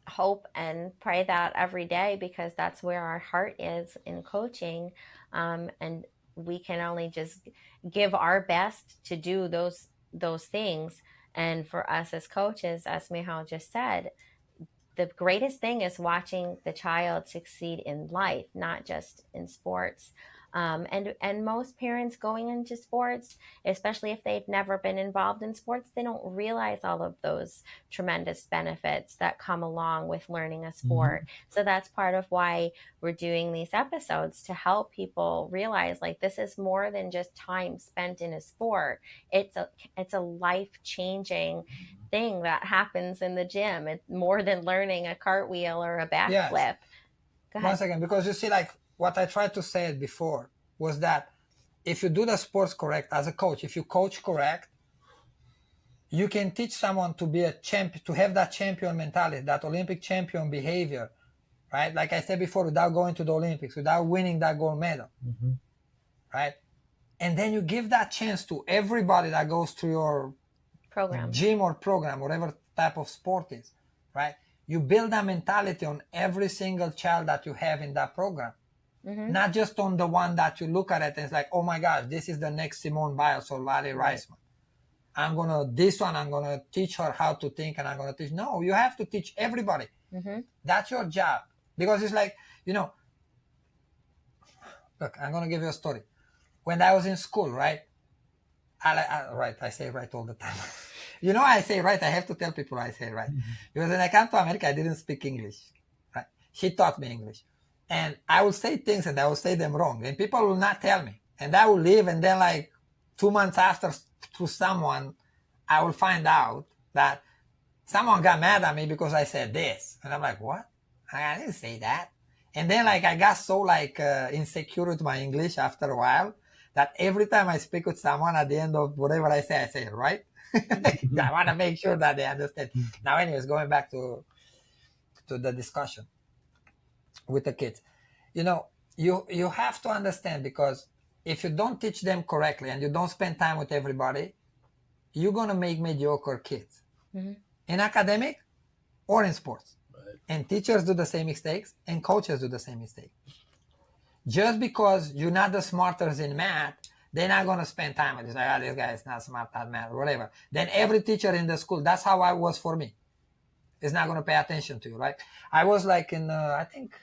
hope and pray that every day because that's where our heart is in coaching. And we can only just give our best to do those things. And for us as coaches, as Mihal just said, the greatest thing is watching the child succeed in life, not just in sports. And most parents going into sports, especially if they've never been involved in sports, they don't realize all of those tremendous benefits that come along with learning a Mm-hmm. sport. So that's part of why we're doing these episodes, to help people realize, like, this is more than just time spent in a sport. It's a life changing thing that happens in the gym. It's more than learning a cartwheel or a Yes. backflip. Go One ahead. second, because you see, like what I tried to say it before was that if you do the sports correct as a coach, if you coach correct, you can teach someone to be a champion, to have that champion mentality, that Olympic champion behavior, right? Like I said before, without going to the Olympics, without winning that gold medal, Mm-hmm. right? And then you give that chance to everybody that goes through your Program. gym or program, whatever type of sport is, right? You build that mentality on every single child that you have in that program. Mm-hmm. Not just on the one that you look at it and it's like, oh my gosh, this is the next Simone Biles or Larry Right. Reisman. I'm gonna teach her how to think, and I'm gonna teach. No, you have to teach everybody. Mm-hmm. That's your job. Because it's like, look, I'm gonna give you a story. When I was in school, right? I say right all the time. I say right. I have to tell people I say right. Mm-hmm. Because when I came to America, I didn't speak English. Right? She taught me English. And I would say things and I would say them wrong. And people will not tell me. And I will leave. And then like 2 months after, through someone, I will find out that someone got mad at me because I said this. And I'm like, what? I didn't say that. And then like I got so like insecure with my English after a while that every time I speak with someone at the end of whatever I say it right. I want to make sure that they understand. Now, anyways, going back to the discussion with the kids, you have to understand, because if you don't teach them correctly and you don't spend time with everybody, you're gonna make mediocre kids Mm-hmm. in academic or in sports. Right. And teachers do the same mistakes and coaches do the same mistake. Just because you're not the smartest in math, they're not going to spend time with you. Like, this guy is not smart at math or whatever. Then every teacher in the school, that's how I was for me, is not going to pay attention to you, right? I was like in, I think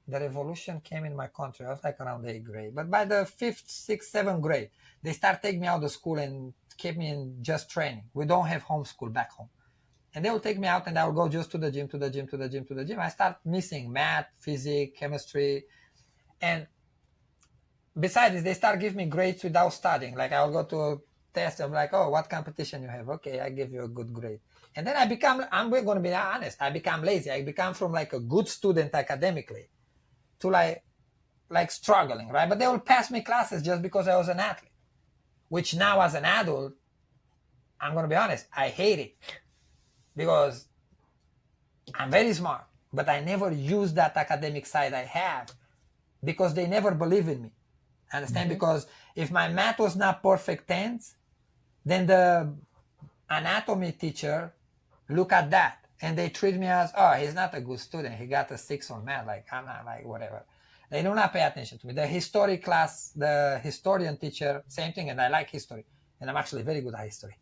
the revolution came in my country. I was like around 8th grade. But by the 5th, 6th, 7th grade, they start taking me out of school and keep me in just training. We don't have homeschool back home. And they will take me out and I will go just to the gym, to the gym, to the gym, to the gym. I start missing math, physics, chemistry. And besides this, they start giving me grades without studying. Like I'll go to a test. I'm like, oh, what competition you have? Okay, I give you a good grade. And then I'm going to be honest, I become lazy. I become from like a good student academically to like struggling, right? But they will pass me classes just because I was an athlete, which now as an adult, I'm going to be honest, I hate it because I'm very smart, but I never use that academic side I have because they never believe in me. Understand? Mm-hmm. Because if my math was not perfect tense, then the anatomy teacher look at that and they treat me as, oh, he's not a good student. He got a 6 on math. Like, I'm not, like, whatever. They do not pay attention to me. The history class, the historian teacher, same thing. And I like history. And I'm actually very good at history.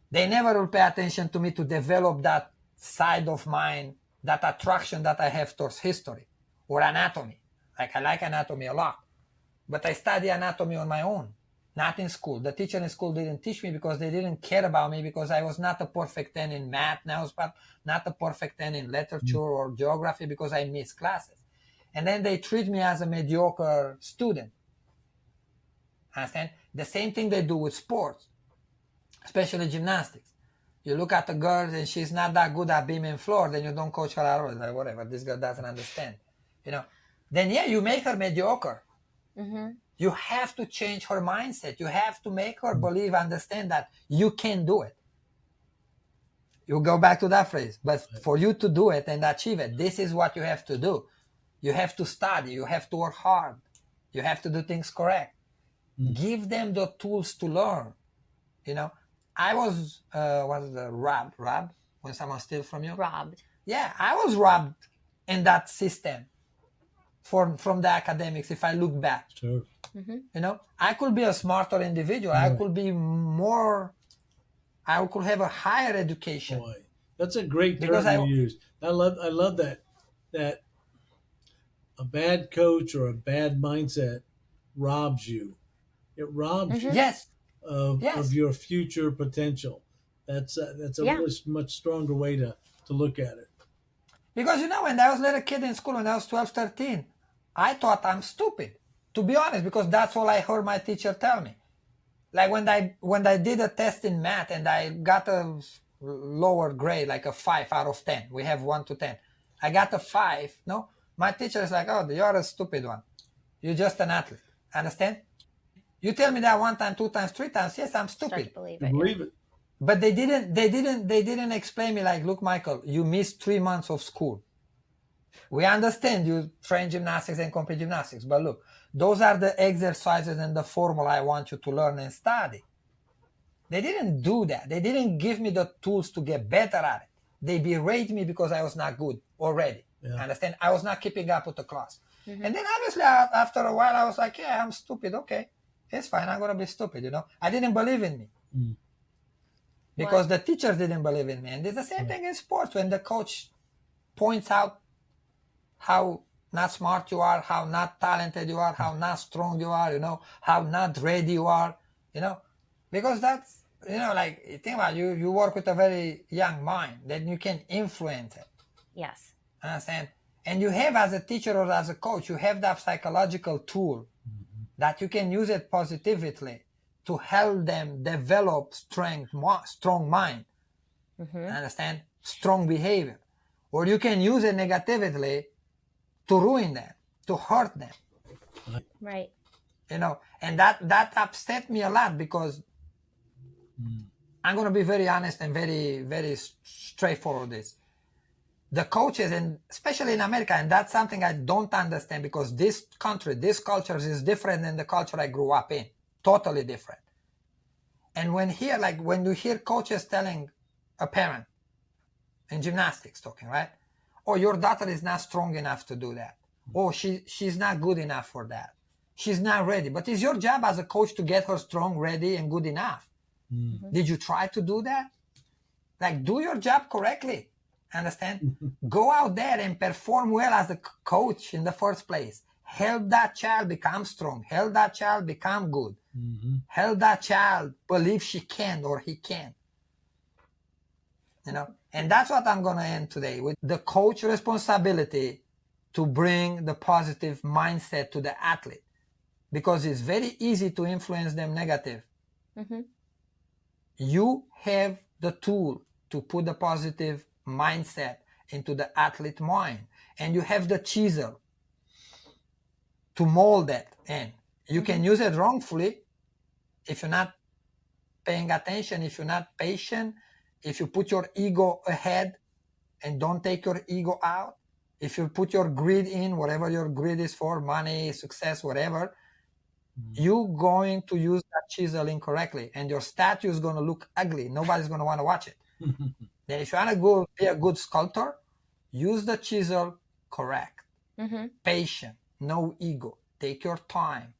They never will pay attention to me to develop that side of mine, that attraction that I have towards history or anatomy. Like, I like anatomy a lot. But I study anatomy on my own, not in school. The teacher in school didn't teach me because they didn't care about me, because I was not a perfect 10 in math, and I was not a perfect 10 in literature or geography because I missed classes. And then they treat me as a mediocre student. Understand? The same thing they do with sports, especially gymnastics. You look at a girl and she's not that good at beam and floor, then you don't coach her at all. Like, whatever, this girl doesn't understand. Then yeah, you make her mediocre. Mm-hmm. You have to change her mindset. You have to make her believe, understand that you can do it. You go back to that phrase. But for you to do it and achieve it, this is what you have to do. You have to study. You have to work hard. You have to do things correct. Give them the tools to learn. You know, I was robbed when someone steals from you. Robbed. Yeah, I was robbed in that system from the academics. If I look back, Sure. you know, I could be a smarter individual. I could be more. I could have a higher education. Boy, that's a great Because term you used. I love that a bad coach or a bad mindset robs you. It robs you Yes, of your future potential. That's a much stronger way to look at it. Because, you know, when I was a little kid in school, when I was 12, 13, I thought I'm stupid, to be honest, because that's all I heard my teacher tell me. Like when I did a test in math and I got a lower grade, like a 5 out of 10. We have 1 to 10. I got a 5. No, my teacher is like, "Oh, you're a stupid one. You're just an athlete." Understand? You tell me that 1 time, 2 times, 3 times. Yes, I'm stupid. Believe it. But they didn't explain me like, "Look, Michael, you missed 3 months of school. We understand you train gymnastics and complete gymnastics, but look, those are the exercises and the formula I want you to learn and study." They didn't do that. They didn't give me the tools to get better at it. They berate me because I was not good already. Yeah. Understand? I was not keeping up with the class. And then obviously after a while I was like, yeah, I'm stupid. Okay, it's fine. I'm going to be stupid. You know, I didn't believe in me because the teachers didn't believe in me. And it's the same thing in sports. When the coach points out how not smart you are, how not talented you are, how not strong you are, you know, how not ready you are, you know, because that's, you know, like, think about it, you work with a very young mind, then you can influence it. Yes. Understand? And you have, as a teacher or as a coach, you have that psychological tool that you can use it positively to help them develop strong mind. Understand? Strong behavior. Or you can use it negatively to ruin them, to hurt them. Right. You know, and that upset me a lot because I'm going to be very honest and very, very straightforward with this. The coaches, and especially in America, and that's something I don't understand because this country, this culture is different than the culture I grew up in. Totally different. And when you hear coaches telling a parent in gymnastics talking, right? Oh, your daughter is not strong enough to do that. Oh, she's not good enough for that. She's not ready. But it's your job as a coach to get her strong, ready, and good enough. Did you try to do that? Like, do your job correctly. Understand? Go out there and perform well as a coach in the first place. Help that child become strong. Help that child become good. Help that child believe she can or he can. You know? And that's what I'm going to end today with, the coach responsibility to bring the positive mindset to the athlete, because it's very easy to influence them negative. You have the tool to put the positive mindset into the athlete mind, and you have the chisel to mold that in. You can use it wrongfully if you're not paying attention, if you're not patient, if you put your ego ahead and don't take your ego out, if you put your greed in, whatever your greed is for, money, success, whatever, you're going to use that chisel incorrectly, and your statue is going to look ugly. Nobody's going to want to watch it. Then if you want to go be a good sculptor, use the chisel correct. Patient, no ego. Take your time.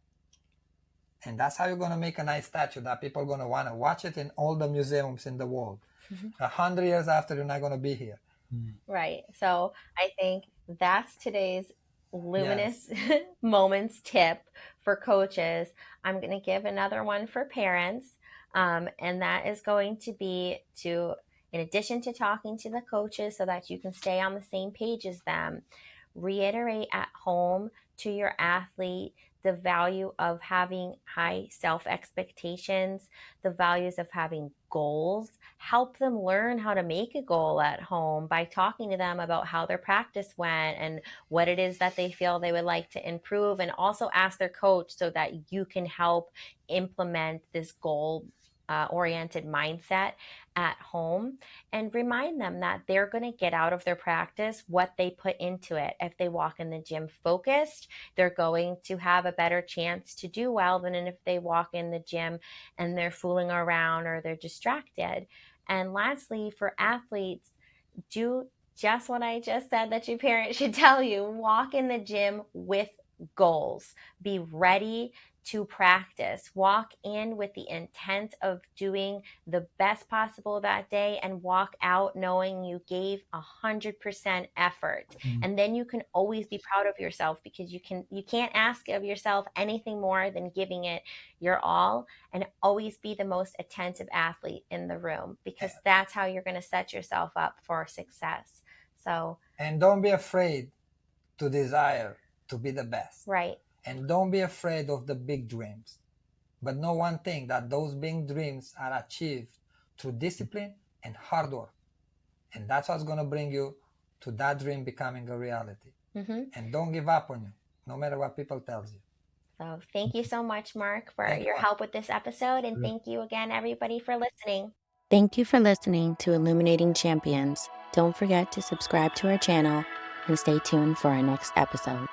And that's how you're going to make a nice statue that people are going to want to watch it in all the museums in the world. 100 years after, you're not going to be here. Right. So I think that's today's luminous moments tip for coaches. I'm going to give another one for parents. And that is going to be to, in addition to talking to the coaches so that you can stay on the same page as them, reiterate at home to your athlete the value of having high self-expectations, the values of having goals. Help them learn how to make a goal at home by talking to them about how their practice went and what it is that they feel they would like to improve, and also ask their coach so that you can help implement this goal oriented mindset at home, and remind them that they're going to get out of their practice what they put into it. If they walk in the gym focused, they're going to have a better chance to do well than if they walk in the gym and they're fooling around or they're distracted. And lastly, for athletes, do just what I just said that your parents should tell you. Walk in the gym with goals. Be ready to practice. Walk in with the intent of doing the best possible that day, and walk out knowing you gave 100% effort. And then you can always be proud of yourself, because you can't ask of yourself anything more than giving it your all, and always be the most attentive athlete in the room, because that's how you're going to set yourself up for success. So, and don't be afraid to desire to be the best. Right. And don't be afraid of the big dreams. But know one thing, that those big dreams are achieved through discipline and hard work. And that's what's going to bring you to that dream becoming a reality. And don't give up on you, no matter what people tell you. So thank you so much, Mark, for your help with this episode. And thank you again, everybody, for listening. Thank you for listening to Illuminating Champions. Don't forget to subscribe to our channel and stay tuned for our next episode.